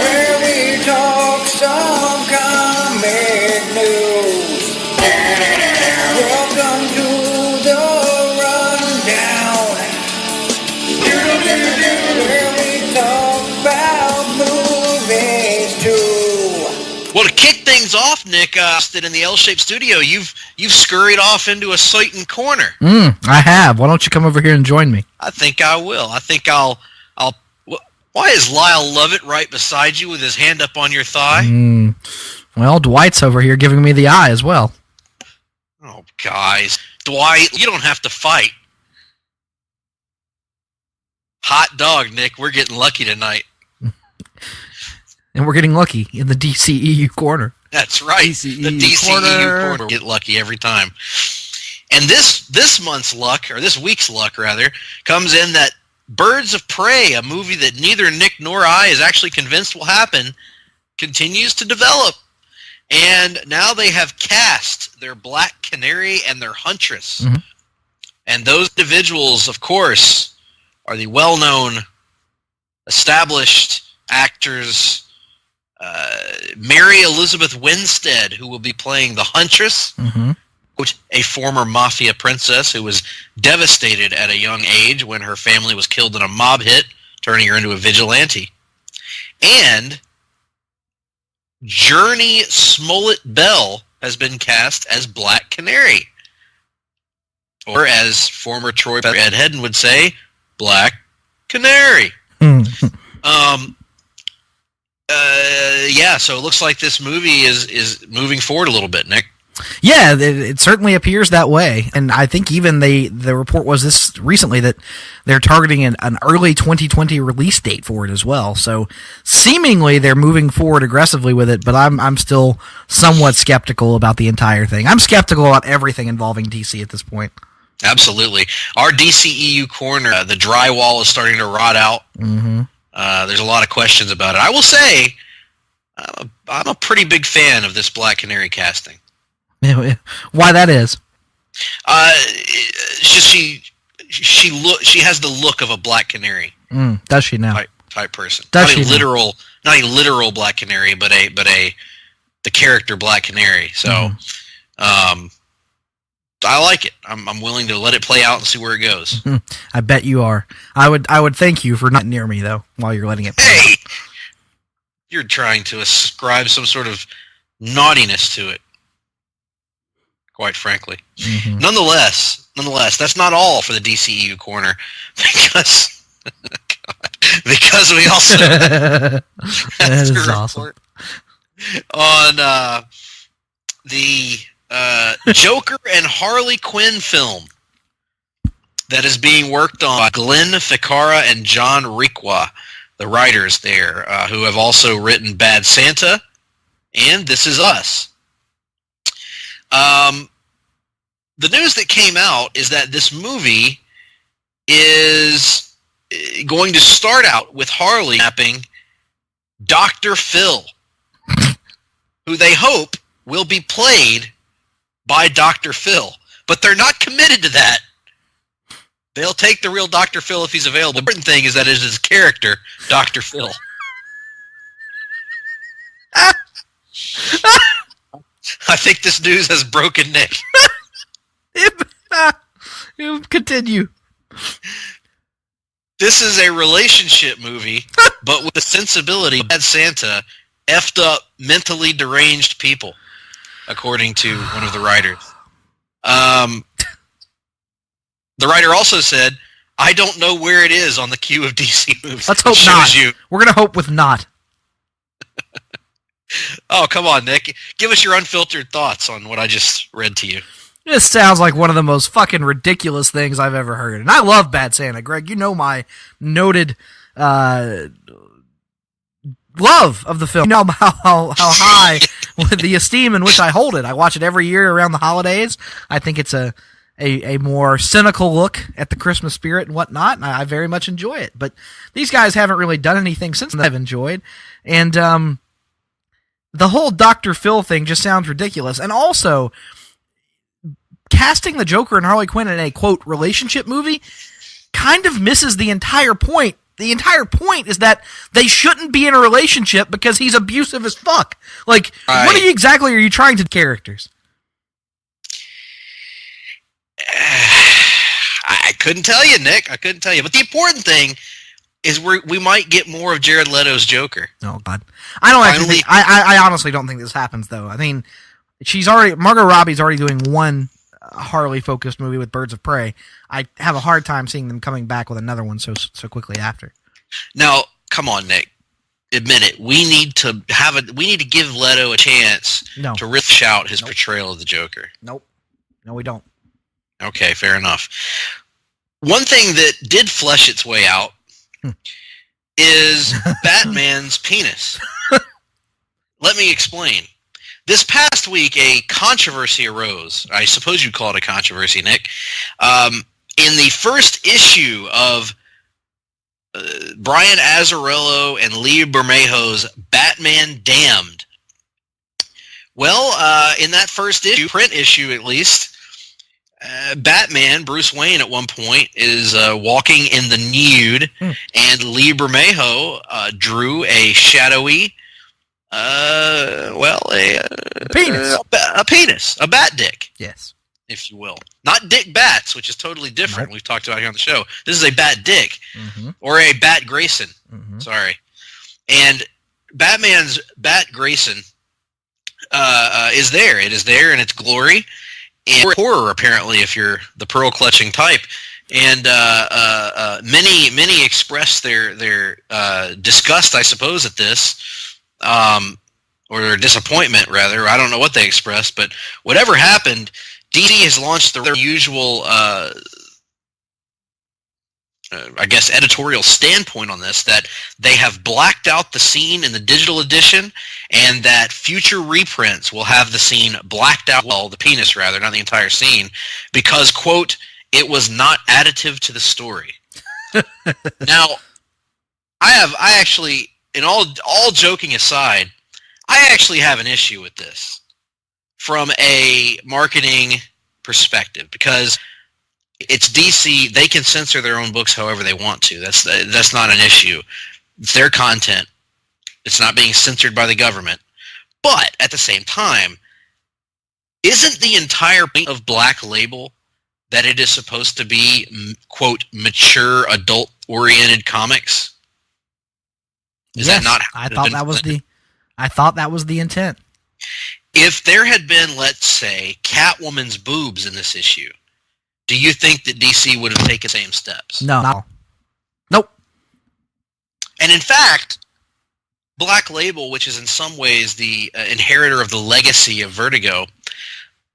where we talk some comic news. Welcome to the rundown, where we talk about movies too. Well, to kick things off, Nick, in the L-shaped studio, you've scurried off into a certain corner. I have. Why don't you come over here and join me? I think I will. Why is Lyle Lovett right beside you with his hand up on your thigh? Well, Dwight's over here giving me the eye as well. Oh, guys. Dwight, you don't have to fight. Hot dog, Nick. We're getting lucky tonight. And we're getting lucky in the DCEU corner. That's right. DCEU the DCEU corner. Get lucky every time. And this month's luck, or this week's luck rather, comes in that Birds of Prey, a movie that neither Nick nor I is actually convinced will happen, continues to develop. And now they have cast their Black Canary and their Huntress. Mm-hmm. And those individuals, of course, are the well-known, established actors Mary Elizabeth Winstead, who will be playing the Huntress, which a former mafia princess who was devastated at a young age when her family was killed in a mob hit, turning her into a vigilante. And Journey Smollett Bell has been cast as Black Canary. Or as former Troy Ed Hedden would say, Black Canary. So it looks like this movie is moving forward a little bit, Nick. Yeah, it certainly appears that way. And I think even the report was this recently that they're targeting an early 2020 release date for it as well. So seemingly they're moving forward aggressively with it, but I'm still somewhat skeptical about the entire thing. I'm skeptical about everything involving DC at this point. Absolutely. Our DCEU corner, the drywall is starting to rot out. There's a lot of questions about it. I will say, I'm a pretty big fan of this Black Canary casting. Why that is? She has the look of a Black Canary. Does she now? Type person. Does not she not a literal Black Canary, but the character Black Canary. So, I like it. I'm willing to let it play out and see where it goes. I bet you are. I would thank you for not near me though while you're letting it play out. You're trying to ascribe some sort of naughtiness to it. Quite frankly. Nonetheless, that's not all for the DCEU corner, because we also that is awesome. On the Joker and Harley Quinn film that is being worked on by Glenn Ficarra and John Requa, the writers there, who have also written Bad Santa and This Is Us. The news that came out is that this movie is going to start out with Harley kidnapping Dr. Phil, who they hope will be played by Dr. Phil. But they're not committed to that. They'll take the real Dr. Phil if he's available. The important thing is that it is his character, Dr. Phil. I think this news has broken Nick. Continue. This is a relationship movie, but with the sensibility of Bad Santa, effed up, mentally deranged people, according to one of the writers. The writer also said, I don't know where it is on the queue of DC movies. Let's hope not. We're going to hope with not. Oh, come on, Nick. Give us your unfiltered thoughts on what I just read to you. This sounds like one of the most fucking ridiculous things I've ever heard. And I love Bad Santa. Greg, you know my noted love of the film. You know how high the esteem in which I hold it. I watch it every year around the holidays. I think it's a more cynical look at the Christmas spirit and whatnot, and I very much enjoy it. But these guys haven't really done anything since I've enjoyed. And the whole Dr. Phil thing just sounds ridiculous. And also, casting the Joker and Harley Quinn in a, quote, relationship movie kind of misses the entire point. The entire point is that they shouldn't be in a relationship because he's abusive as fuck. Like, what exactly are you trying to characters? I couldn't tell you, Nick. I couldn't tell you. But the important thing is we might get more of Jared Leto's Joker. Oh, God. I don't actually think, I honestly don't think this happens, though. I mean, Margot Robbie's already doing one Harley-focused movie with Birds of Prey. I have a hard time seeing them coming back with another one so quickly after. Now, come on, Nick. Admit it. We need to give Leto a chance to riff out his portrayal of the Joker. Nope. No, we don't. Okay, fair enough. One thing that did flesh its way out is Batman's penis. Let me explain. This past week, a controversy arose. I suppose you'd call it a controversy, Nick. In the first issue of Brian Azzarello and Lee Bermejo's Batman Damned. Well, in that first issue, print issue at least, Batman, Bruce Wayne, at one point is walking in the nude, and Lee Bermejo drew a shadowy, penis, a penis, a bat dick, yes, if you will, not Dick Bats, which is totally different. We've talked about here on the show. This is a bat dick, or a Bat Grayson. Sorry, and Batman's Bat Grayson is there. It is there in its glory. And horror, apparently, if you're the pearl-clutching type. And many expressed their disgust, I suppose, at this, or their disappointment, rather. I don't know what they expressed, but whatever happened, DC has launched their usual, I guess, editorial standpoint on this, that they have blacked out the scene in the digital edition, and that future reprints will have the scene blacked out, well, the penis rather, not the entire scene, because, quote, it was not additive to the story. Now, I actually, in all joking aside, I actually have an issue with this from a marketing perspective, because it's DC. They can censor their own books however they want to. That's not an issue. It's their content. It's not being censored by the government. But at the same time, isn't the entire point of Black Label that it is supposed to be, quote, mature, adult-oriented comics? Is that not? I thought that was the intent. If there had been, let's say, Catwoman's boobs in this issue, do you think that DC would have taken the same steps? No. Nope. And in fact, Black Label, which is in some ways the inheritor of the legacy of Vertigo,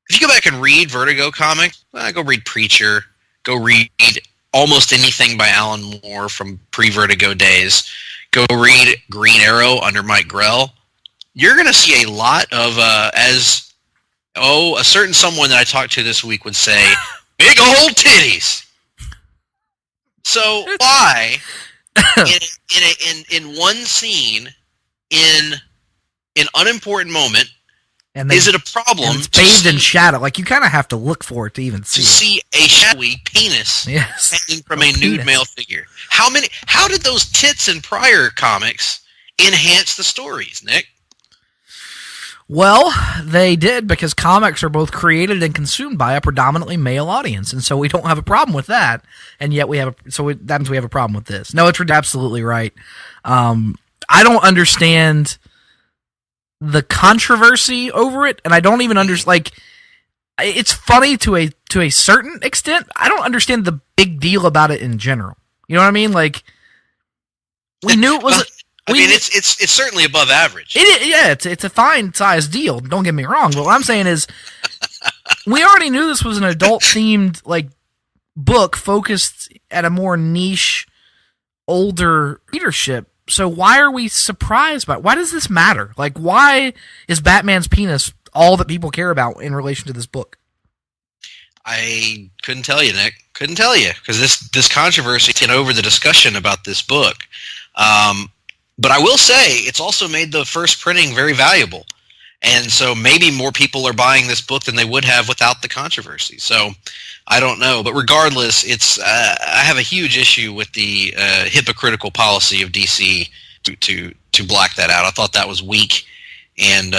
if you go back and read Vertigo comics, go read Preacher, go read almost anything by Alan Moore from pre-Vertigo days, go read Green Arrow under Mike Grell, you're going to see a lot of, a certain someone that I talked to this week would say, big old titties. So why, in one scene, in an unimportant moment, is it a problem? It's bathed in shadow. Like, you kind of have to look for it to even see. To see a shadowy penis hanging from a nude male figure. How did those tits in prior comics enhance the stories, Nick? Well, they did, because comics are both created and consumed by a predominantly male audience, and so we don't have a problem with that. And yet that means we have a problem with this. No, it's absolutely right. I don't understand the controversy over it, and I don't even understand. Like, it's funny to a certain extent. I don't understand the big deal about it in general. You know what I mean? Like, we knew it was. It's certainly above average. It's a fine size deal. Don't get me wrong. But what I'm saying is, we already knew this was an adult themed book focused at a more niche, older readership. So why are we surprised by it? Why does this matter? Like, why is Batman's penis all that people care about in relation to this book? I couldn't tell you, Nick. Couldn't tell you, because this controversy took over the discussion about this book. But I will say it's also made the first printing very valuable. And so maybe more people are buying this book than they would have without the controversy. So I don't know. But regardless, I have a huge issue with the hypocritical policy of DC to black that out. I thought that was weak and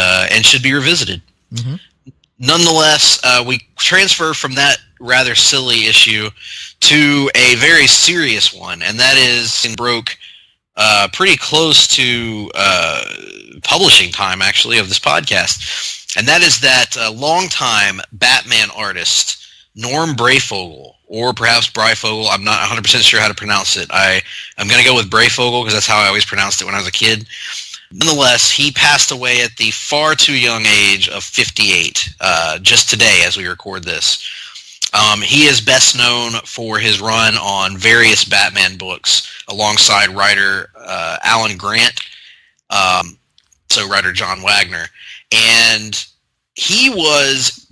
should be revisited. Mm-hmm. Nonetheless, we transfer from that rather silly issue to a very serious one, and that is broke pretty close to publishing time, actually, of this podcast. And that is that longtime Batman artist, Norm Breyfogle, or perhaps Breyfogle. I'm not 100% sure how to pronounce it. I'm going to go with Breyfogle because that's how I always pronounced it when I was a kid. Nonetheless, he passed away at the far too young age of 58, just today as we record this. He is best known for his run on various Batman books alongside writer Alan Grant, so writer John Wagner, and he was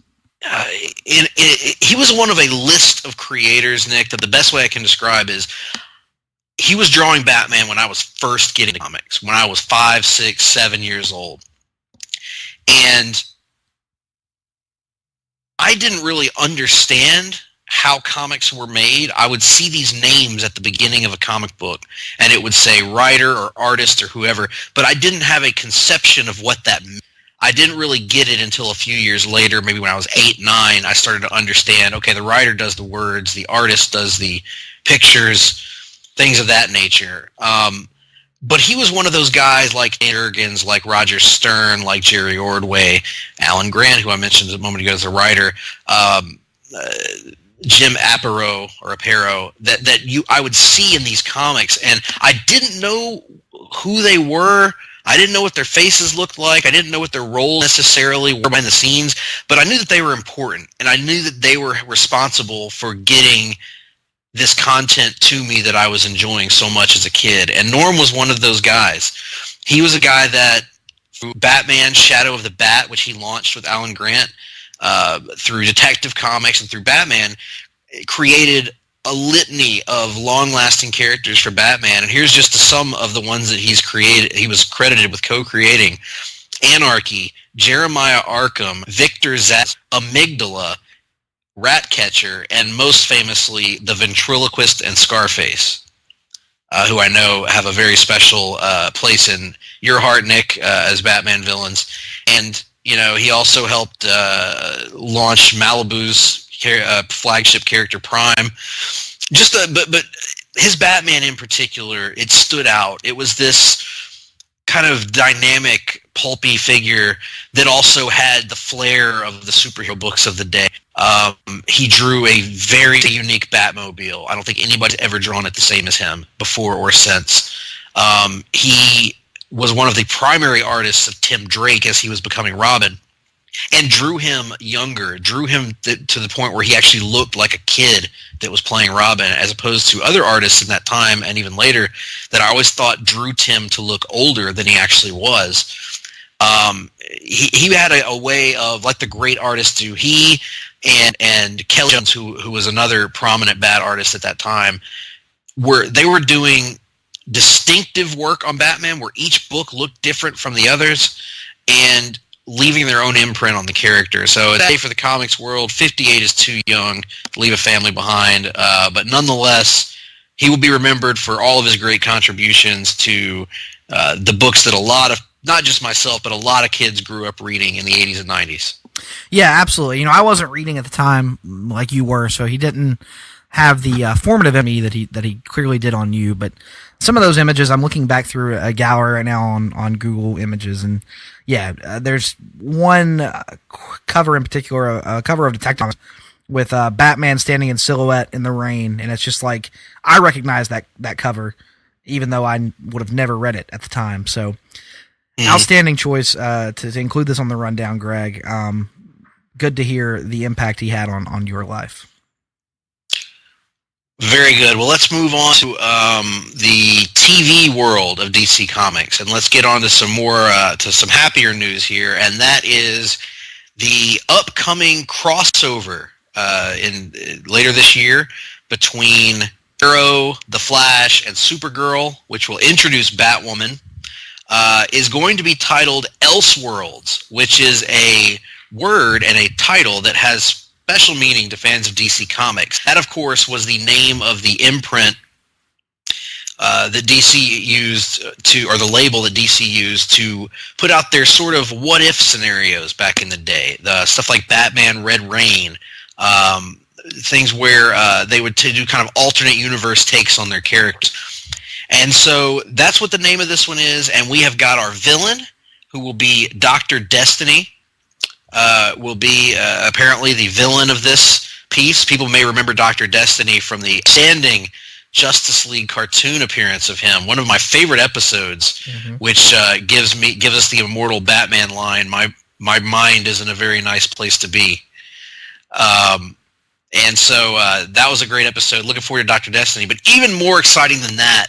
he was one of a list of creators, Nick, that the best way I can describe is he was drawing Batman when I was first getting comics, when I was 5, 6, 7 years old, and I didn't really understand how comics were made. I would see these names at the beginning of a comic book, and it would say writer or artist or whoever, but I didn't have a conception of what that meant. I didn't really get it until a few years later, maybe when I was 8, 9, I started to understand, okay, the writer does the words, the artist does the pictures, things of that nature. But he was one of those guys like Jurgens, like Roger Stern, like Jerry Ordway, Alan Grant, who I mentioned a moment ago as a writer, Jim Aparo, that I would see in these comics, and I didn't know who they were. I didn't know what their faces looked like. I didn't know what their role necessarily were behind the scenes, but I knew that they were important, and I knew that they were responsible for getting this content to me that I was enjoying so much as a kid. And Norm was one of those guys. He was a guy that through Batman Shadow of the Bat, which he launched with Alan Grant, through Detective Comics and through Batman, created a litany of long-lasting characters for Batman. And here's just some of the ones that he's created. He was credited with co-creating: Anarchy, Jeremiah Arkham, Victor Zsasz, Amygdala, Ratcatcher, and most famously, the ventriloquist and Scarface, who I know have a very special place in your heart, Nick, as Batman villains. And, you know, he also helped launch Malibu's flagship character, Prime. But his Batman in particular, it stood out. It was this kind of dynamic, pulpy figure that also had the flair of the superhero books of the day. He drew a very unique Batmobile. I don't think anybody's ever drawn it the same as him before or since. He was one of the primary artists of Tim Drake as he was becoming Robin, and drew him younger, drew him to the point where he actually looked like a kid that was playing Robin, as opposed to other artists in that time and even later that I always thought drew Tim to look older than he actually was. He had a way of, like the great artists do, he and Kelly Jones, who was another prominent Bat artist at that time, were doing distinctive work on Batman where each book looked different from the others and leaving their own imprint on the character. So for the comics world, 58 is too young to leave a family behind, but nonetheless, he will be remembered for all of his great contributions to the books that a lot of not just myself, but a lot of kids grew up reading in the 80s and 90s. Yeah, absolutely. I wasn't reading at the time like you were, so he didn't have the formative me that he clearly did on you. But some of those images, I'm looking back through a gallery right now on Google Images, and yeah, there's one cover in particular, a cover of Detective Comics with Batman standing in silhouette in the rain, and it's just like, I recognize that cover, even though I would have never read it at the time. So, outstanding choice to include this on the rundown, Greg. Good to hear the impact he had on your life. Very good. Well, let's move on to the TV world of DC Comics, and let's get on to some more, to some happier news here, and that is the upcoming crossover later this year between Arrow, The Flash, and Supergirl, which will introduce Batwoman, is going to be titled Elseworlds, which is a word and a title that has special meaning to fans of DC Comics. That, of course, was the name of the imprint that DC used or the label that DC used to put out their sort of what-if scenarios back in the day. The stuff like Batman Red Rain, things where they would do kind of alternate universe takes on their characters. And so that's what the name of this one is, and we have got our villain, who will be Dr. Destiny, will be apparently the villain of this piece. People may remember Dr. Destiny from the standing Justice League cartoon appearance of him, one of my favorite episodes, which gives us the immortal Batman line, my mind is in a very nice place to be. And so that was a great episode. Looking forward to Dr. Destiny. But even more exciting than that,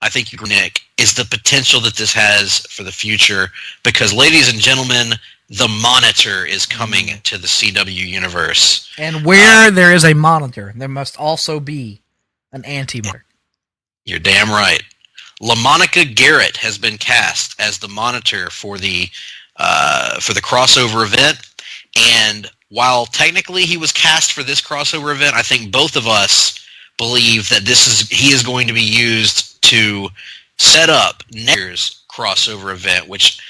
I think, Nick, is the potential that this has for the future. Because, ladies and gentlemen, the Monitor is coming to the CW universe. And where there is a Monitor, there must also be an Anti-Monitor. You're damn right. LaMonica Garrett has been cast as the Monitor for the crossover event. And while technically he was cast for this crossover event, I think both of us believe that he is going to be used to set up next year's crossover event, which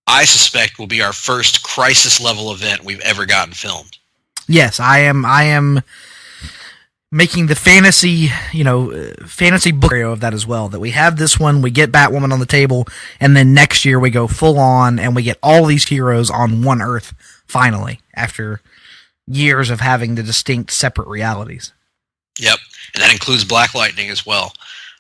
I suspect will be our first crisis level event we've ever gotten filmed. Yes, I am making the fantasy book of that as well. That we have this one, we get Batwoman on the table, and then next year we go full on and we get all these heroes on one Earth finally, after years of having the distinct separate realities. Yep, and that includes Black Lightning as well.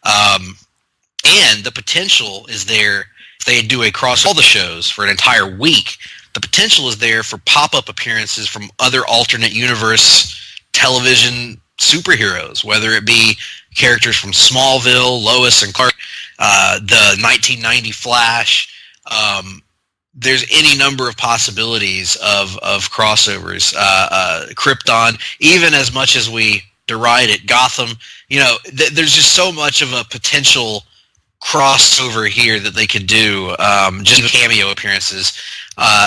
And the potential is there. If they do all the shows for an entire week, the potential is there for pop-up appearances from other alternate universe television superheroes, whether it be characters from Smallville, Lois and Clark, the 1990 Flash. There's any number of possibilities of crossovers. Krypton, even as much as we deride it, Gotham, there's just so much of a potential crossover here that they could do, just cameo appearances.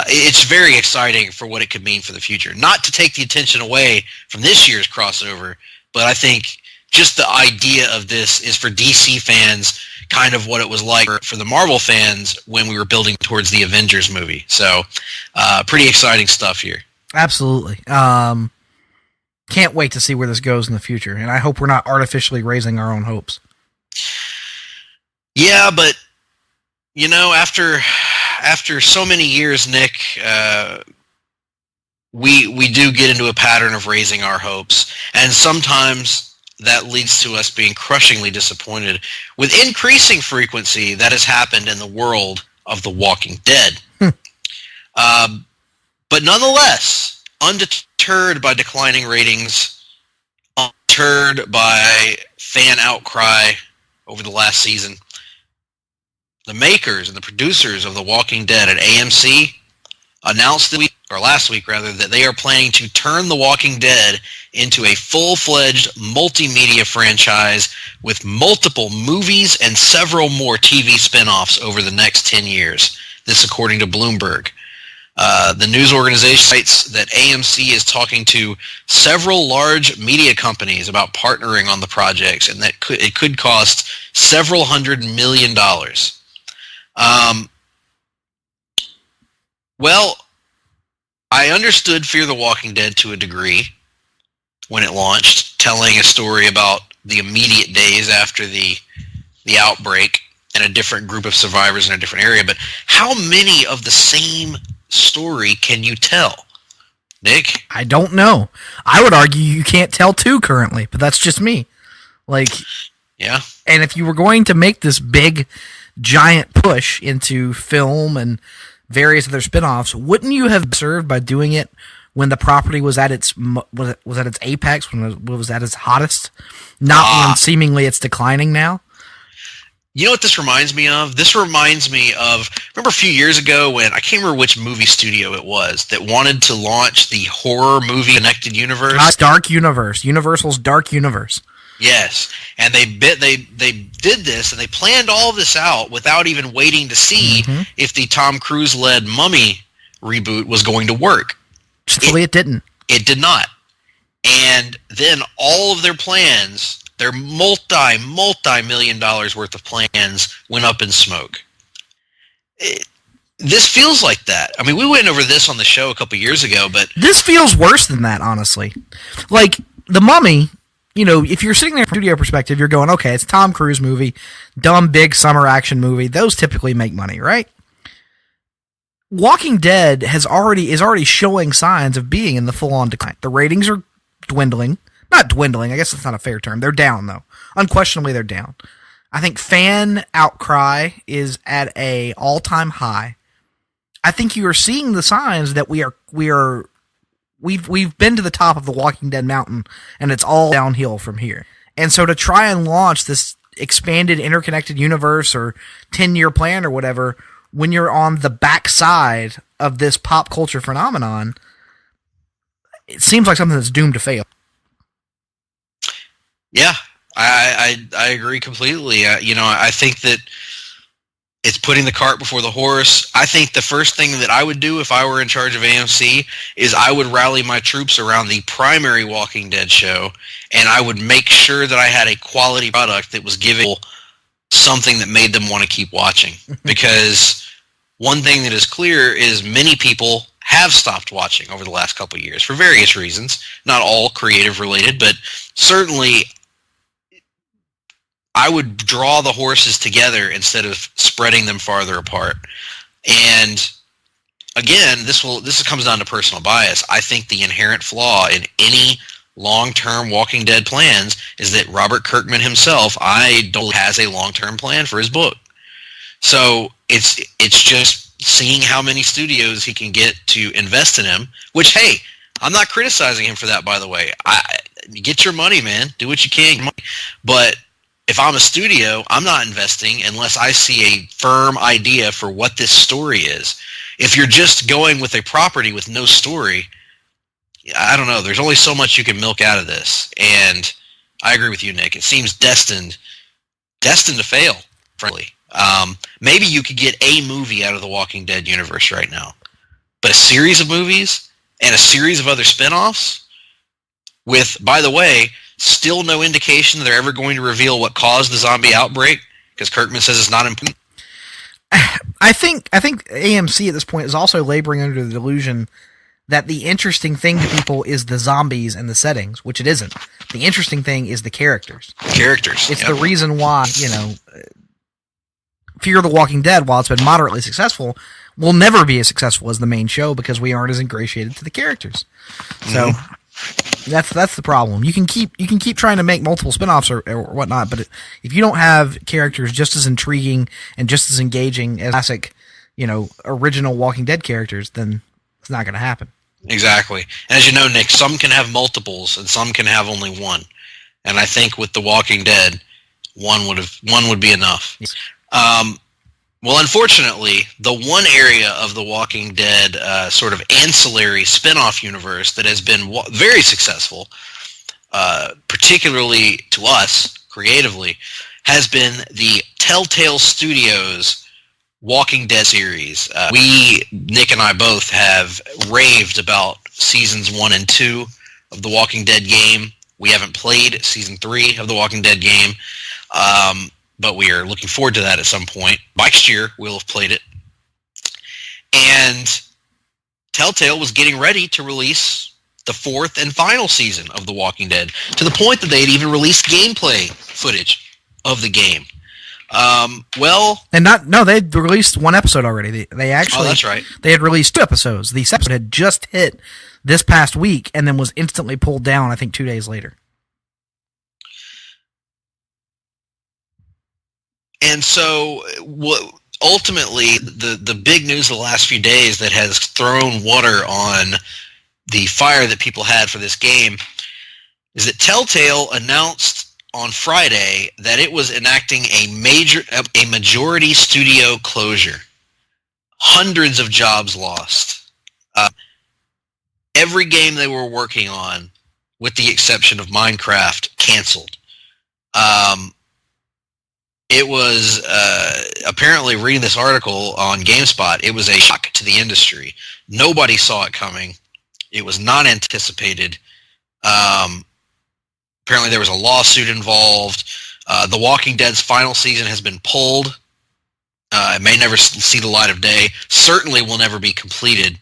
It's very exciting for what it could mean for the future. Not to take the attention away from this year's crossover, but I think just the idea of this is for DC fans kind of what it was like for the Marvel fans when we were building towards the Avengers movie. So pretty exciting stuff here. Absolutely. Can't wait to see where this goes in the future, and I hope we're not artificially raising our own hopes. Yeah, but after so many years, Nick, we do get into a pattern of raising our hopes, and sometimes that leads to us being crushingly disappointed. With increasing frequency, that has happened in the world of The Walking Dead. But nonetheless, undeterred by declining ratings, undeterred by fan outcry over the last season, the makers and the producers of The Walking Dead at AMC announced last week that they are planning to turn The Walking Dead into a full-fledged multimedia franchise with multiple movies and several more TV spin-offs over the next 10 years. This according to Bloomberg. The news organization cites that AMC is talking to several large media companies about partnering on the projects, and that it could cost several $100 million. Well, I understood Fear the Walking Dead to a degree when it launched, telling a story about the immediate days after the outbreak and a different group of survivors in a different area. But how many of the same story can you tell, Nick? I don't know. I would argue you can't tell two currently, but that's just me. Yeah. And if you were going to make this big, giant push into film and various other spin-offs, wouldn't you have served by doing it when the property was at its apex, when it was at its hottest, not when seemingly it's declining now? You know what this reminds me of? This reminds me of, remember a few years ago when, I can't remember which movie studio it was, that wanted to launch the horror movie Connected Universe? Dark Universe. Universal's Dark Universe. Yes, and they did this, and they planned all this out without even waiting to see if the Tom Cruise-led Mummy reboot was going to work. Truthfully, it didn't. It did not. And then all of their plans, their multi-million dollars worth of plans, went up in smoke. This feels like that. I mean, we went over this on the show a couple years ago, but... This feels worse than that, honestly. Like, The Mummy... You know, if you're sitting there from a studio perspective, you're going, okay, it's a Tom Cruise movie, dumb, big summer action movie. Those typically make money, right? Walking Dead is already showing signs of being in the full-on decline. The ratings are dwindling. Not dwindling, I guess it's not a fair term. They're down, though. Unquestionably, they're down. I think fan outcry is at a all-time high. I think you are seeing the signs that we've been to the top of the Walking Dead mountain, and it's all downhill from here. And so to try and launch this expanded interconnected universe or 10-year plan or whatever, when you're on the backside of this pop culture phenomenon, it seems like something that's doomed to fail. Yeah, I agree completely. I think that it's putting the cart before the horse. I think the first thing that I would do if I were in charge of AMC is I would rally my troops around the primary Walking Dead show, and I would make sure that I had a quality product that was giving something that made them want to keep watching. Because one thing that is clear is many people have stopped watching over the last couple of years for various reasons, not all creative related, but certainly I would draw the horses together instead of spreading them farther apart. And again, this comes down to personal bias. I think the inherent flaw in any long-term Walking Dead plans is that Robert Kirkman himself, has a long-term plan for his book. So it's just seeing how many studios he can get to invest in him, which, hey, I'm not criticizing him for that, by the way. Get your money, man. Do what you can. But if I'm a studio, I'm not investing unless I see a firm idea for what this story is. If you're just going with a property with no story, I don't know. There's only so much you can milk out of this. And I agree with you, Nick. It seems destined to fail, frankly. Maybe you could get a movie out of the Walking Dead universe right now. But a series of movies and a series of other spin-offs with, by the way, still no indication they're ever going to reveal what caused the zombie outbreak, because Kirkman says it's not important. I think AMC at this point is also laboring under the delusion that the interesting thing to people is the zombies and the settings, which it isn't. The interesting thing is the characters. It's the reason why, Fear the Walking Dead, while it's been moderately successful, will never be as successful as the main show because we aren't as ingratiated to the characters. So that's the problem. You can keep trying to make multiple spinoffs or whatnot, but if you don't have characters just as intriguing and just as engaging as classic, original Walking Dead characters, then it's not going to happen. Exactly. And as you know, Nick, some can have multiples and some can have only one. And I think with The Walking Dead, one would be enough. Yes. Well, unfortunately, the one area of The Walking Dead sort of ancillary spin-off universe that has been very successful, particularly to us creatively, has been the Telltale Studios Walking Dead series. Nick and I both have raved about seasons 1 and 2 of The Walking Dead game. We haven't played season 3 of The Walking Dead game. But we are looking forward to that at some point. Next year, we'll have played it. And Telltale was getting ready to release the 4th and final season of The Walking Dead, to the point that they had even released gameplay footage of the game. They'd released one episode already. They actually, that's right. They had released 2 episodes. The episode had just hit this past week and then was instantly pulled down, I think, 2 days later. And so, ultimately, the big news of the last few days that has thrown water on the fire that people had for this game is that Telltale announced on Friday that it was enacting a majority studio closure. Hundreds of jobs lost. Every game they were working on, with the exception of Minecraft, canceled. It was, apparently reading this article on GameSpot, it was a shock to the industry. Nobody saw it coming. It was not anticipated. Apparently there was a lawsuit involved. The Walking Dead's final season has been pulled. It may never see the light of day. Certainly will never be completed.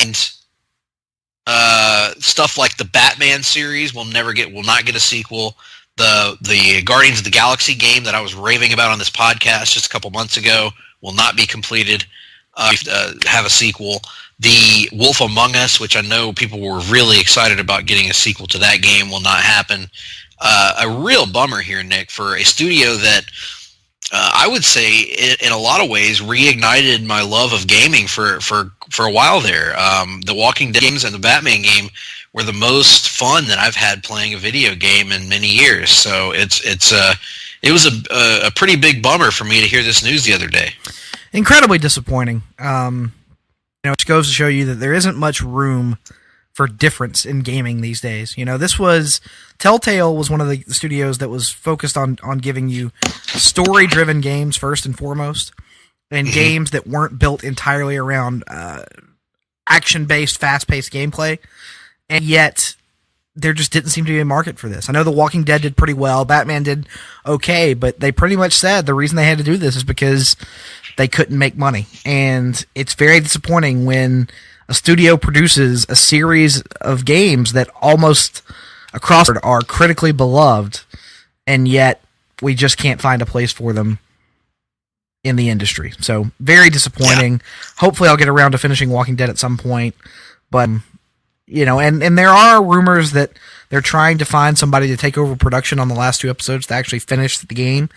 And stuff like the Batman series will not get a sequel. The Guardians of the Galaxy game that I was raving about on this podcast just a couple months ago will not be completed. Have a sequel. The Wolf Among Us, which I know people were really excited about getting a sequel to that game, will not happen. A real bummer here, Nick, for a studio that I would say in a lot of ways reignited my love of gaming for a while there. The Walking Dead games and the Batman game were the most fun that I've had playing a video game in many years. So it was a pretty big bummer for me to hear this news the other day. Incredibly disappointing. It goes to show you that there isn't much room for difference in gaming these days. Telltale was one of the studios that was focused on giving you story-driven games first and foremost, and games that weren't built entirely around action-based, fast-paced gameplay. And yet, there just didn't seem to be a market for this. I know The Walking Dead did pretty well, Batman did okay, but they pretty much said the reason they had to do this is because they couldn't make money. And it's very disappointing when a studio produces a series of games that almost across the board are critically beloved, and yet we just can't find a place for them in the industry. So, very disappointing. Yeah. Hopefully I'll get around to finishing Walking Dead at some point, but and there are rumors that they're trying to find somebody to take over production on the last 2 episodes to actually finish the game,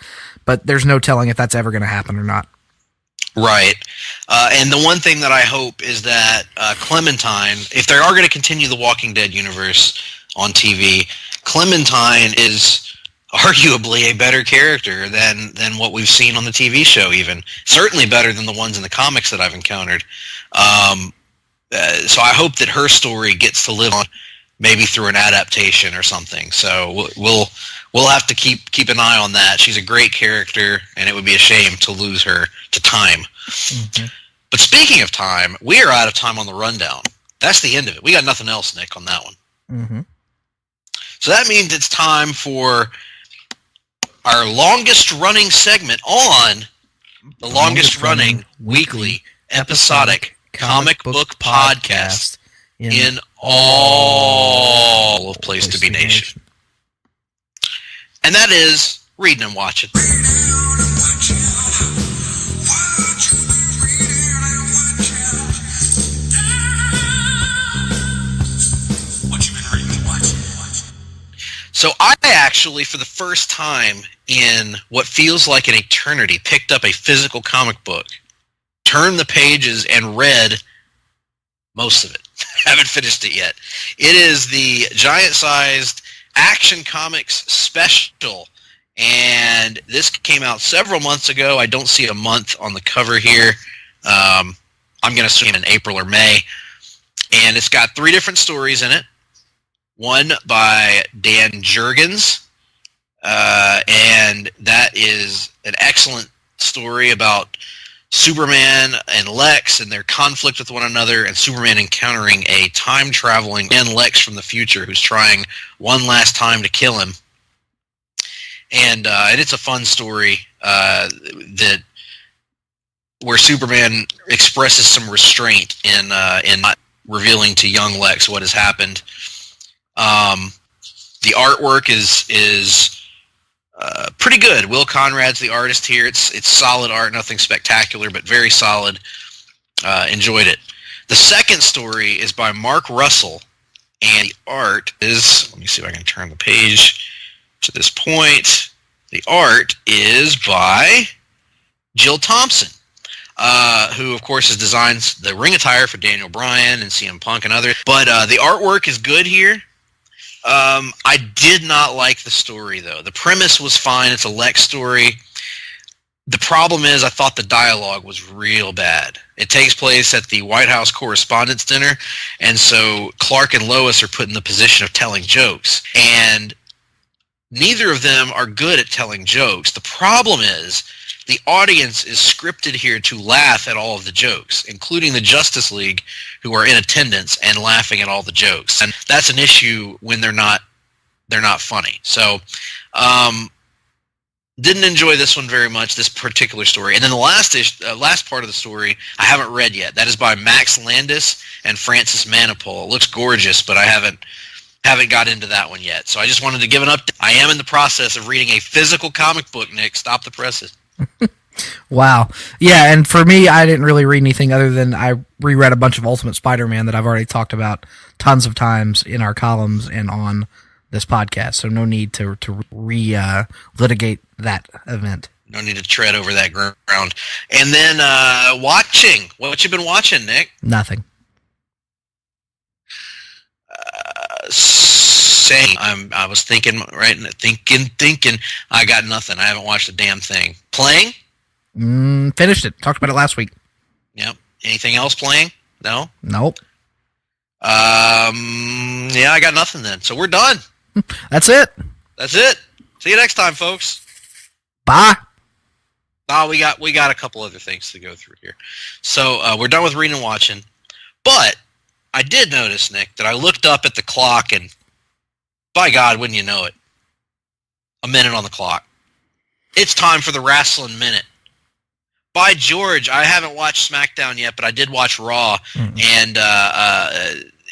but there's no telling if that's ever going to happen or not. Right. And the one thing that I hope is that Clementine, if they are going to continue the Walking Dead universe on TV, Clementine is arguably a better character than what we've seen on the TV show even. Certainly better than the ones in the comics that I've encountered. So I hope that her story gets to live on, maybe through an adaptation or something. So we'll have to keep an eye on that. She's a great character, and it would be a shame to lose her to time. Mm-hmm. But speaking of time, we are out of time on the rundown. That's the end of it. We got nothing else, Nick, on that one. Mm-hmm. So that means it's time for our longest-running segment on the longest-running weekly episodic comic book podcast in all of Place to Be Nation. And that is Reading and Watching. So I actually, for the first time in what feels like an eternity, picked up a physical comic book, turned the pages, and read most of it. Haven't finished it yet. It is the giant-sized Action Comics special, and this came out several months ago. I don't see a month on the cover here. I'm going to assume in April or May. And it's got 3 different stories in it. One by Dan Jurgens, and that is an excellent story about Superman and Lex and their conflict with one another, and Superman encountering a time-traveling man, Lex from the future, who's trying one last time to kill him. And it's a fun story that where Superman expresses some restraint in not revealing to young Lex what has happened. The artwork is pretty good. Will Conrad's the artist here. It's solid art, nothing spectacular, but very solid. Enjoyed it. The second story is by Mark Russell, and the art is, let me see if I can turn the page to this point. The art is by Jill Thompson, who, of course, has designed the ring attire for Daniel Bryan and CM Punk and others. But the artwork is good here. I did not like the story, though. The premise was fine. It's a Lex story. The problem is I thought the dialogue was real bad. It takes place at the White House Correspondents' Dinner, and so Clark and Lois are put in the position of telling jokes. And neither of them are good at telling jokes. The problem is the audience is scripted here to laugh at all of the jokes, including the Justice League, who are in attendance and laughing at all the jokes. And that's an issue when they're not funny. So, didn't enjoy this one very much, this particular story. And then the last part of the story I haven't read yet. That is by Max Landis and Francis Manipul. It looks gorgeous, but I haven't got into that one yet. So I just wanted to give an update. I am in the process of reading a physical comic book, Nick. Stop the presses. Wow. Yeah, and for me, I didn't really read anything other than I reread a bunch of Ultimate Spider-Man that I've already talked about tons of times in our columns and on this podcast, so no need to litigate that event. No need to tread over that ground. And then watching. What you been watching, Nick? Nothing. Same. I was thinking, right? Thinking. I got nothing. I haven't watched a damn thing. Playing? Finished it. Talked about it last week. Yep. Anything else playing? No? Nope. Yeah, I got nothing then. So we're done. That's it. See you next time, folks. Bye. Oh, we got a couple other things to go through here. So we're done with reading and watching. But I did notice, Nick, that I looked up at the clock and, by God, wouldn't you know it, a minute on the clock. It's time for the Wrestling Minute. By George, I haven't watched SmackDown yet, but I did watch Raw, and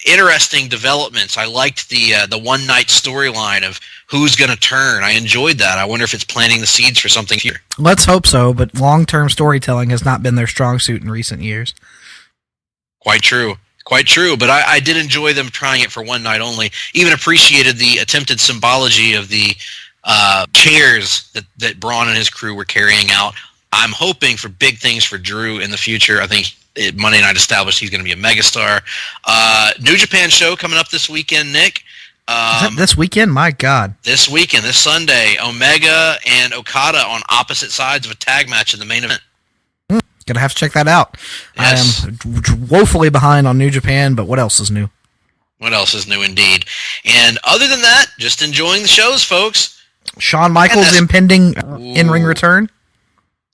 interesting developments. I liked the one-night storyline of who's going to turn. I enjoyed that. I wonder if it's planting the seeds for something here. Let's hope so, but long-term storytelling has not been their strong suit in recent years. Quite true, but I did enjoy them trying it for one night only. Even appreciated the attempted symbology of the chairs that Braun and his crew were carrying out. I'm hoping for big things for Drew in the future. I think Monday Night established he's going to be a megastar. New Japan show coming up this weekend, Nick. Is that this weekend? My God. This weekend, this Sunday, Omega and Okada on opposite sides of a tag match in the main event. Gonna have to check that out. Yes. I am woefully behind on New Japan, but what else is new? What else is new indeed? And other than that, just enjoying the shows, folks. Shawn Michaels' impending in-ring return?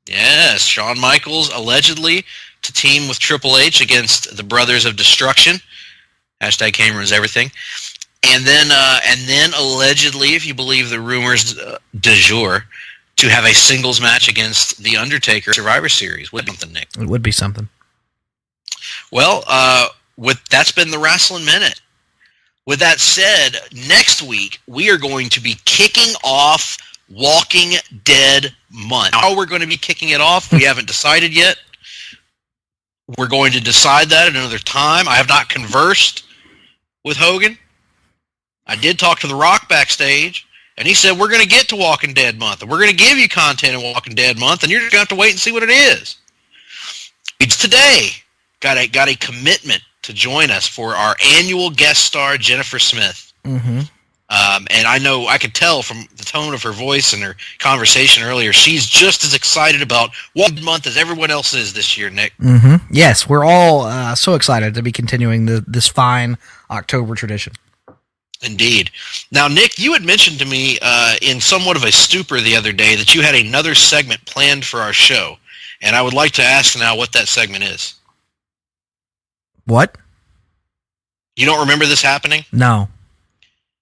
Yes, Shawn Michaels allegedly to team with Triple H against the Brothers of Destruction. Hashtag Cameron's everything. And then allegedly, if you believe the rumors du jour, to have a singles match against The Undertaker Survivor Series. Would be something, Nick. It would be something. Well, that's been the Wrestling Minute. With that said, next week we are going to be kicking off Walking Dead month. How we're going to be kicking it off, we haven't decided yet. We're going to decide that at another time. I have not conversed with Hogan. I did talk to The Rock backstage, and he said we're going to get to Walking Dead month, and we're going to give you content in Walking Dead month, and you're just going to have to wait and see what it is. It's today. Got a commitment to join us for our annual guest star, Jennifer Smith. Mm-hmm. And I know I could tell from the tone of her voice and her conversation earlier, she's just as excited about one month as everyone else is this year, Nick. Mm-hmm. Yes, we're all so excited to be continuing this fine October tradition. Indeed. Now, Nick, you had mentioned to me in somewhat of a stupor the other day that you had another segment planned for our show, and I would like to ask now what that segment is. What? You don't remember this happening? No.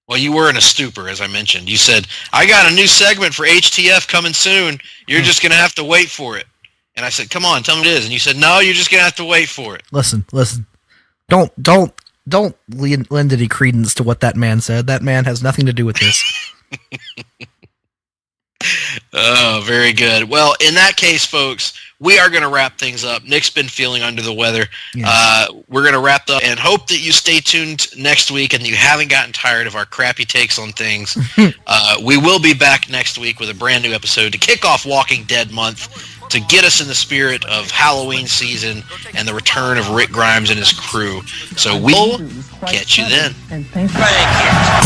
Well, you were in a stupor, as I mentioned. You said, I got a new segment for HTF coming soon. You're just going to have to wait for it. And I said, come on, tell me what it is. And you said, no, you're just going to have to wait for it. Listen. Don't lend any credence to what that man said. That man has nothing to do with this. Oh, very good. Well, in that case, folks, we are going to wrap things up. Nick's been feeling under the weather. Yes. We're going to wrap up and hope that you stay tuned next week and you haven't gotten tired of our crappy takes on things. We will be back next week with a brand new episode to kick off Walking Dead month, to get us in the spirit of Halloween season and the return of Rick Grimes and his crew. So we'll catch you then. Thank you.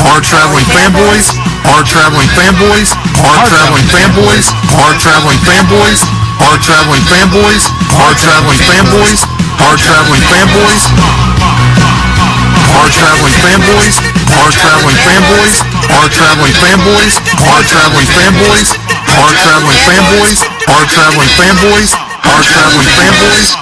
Hard-Traveling Fanboys, Hard-Traveling Fanboys, Hard-Traveling Fanboys, Hard-Traveling Fanboys, Hard-Traveling Fanboys, Hard-Traveling Fanboys, Hard-Traveling Fanboys, Hard-Traveling Fanboys, Hard-Traveling Fanboys, Hard-Traveling Fanboys, Hard-Traveling Fanboys, Hard-Traveling Fanboys, Hard-Traveling Fanboys, Hard-Traveling Fanboys.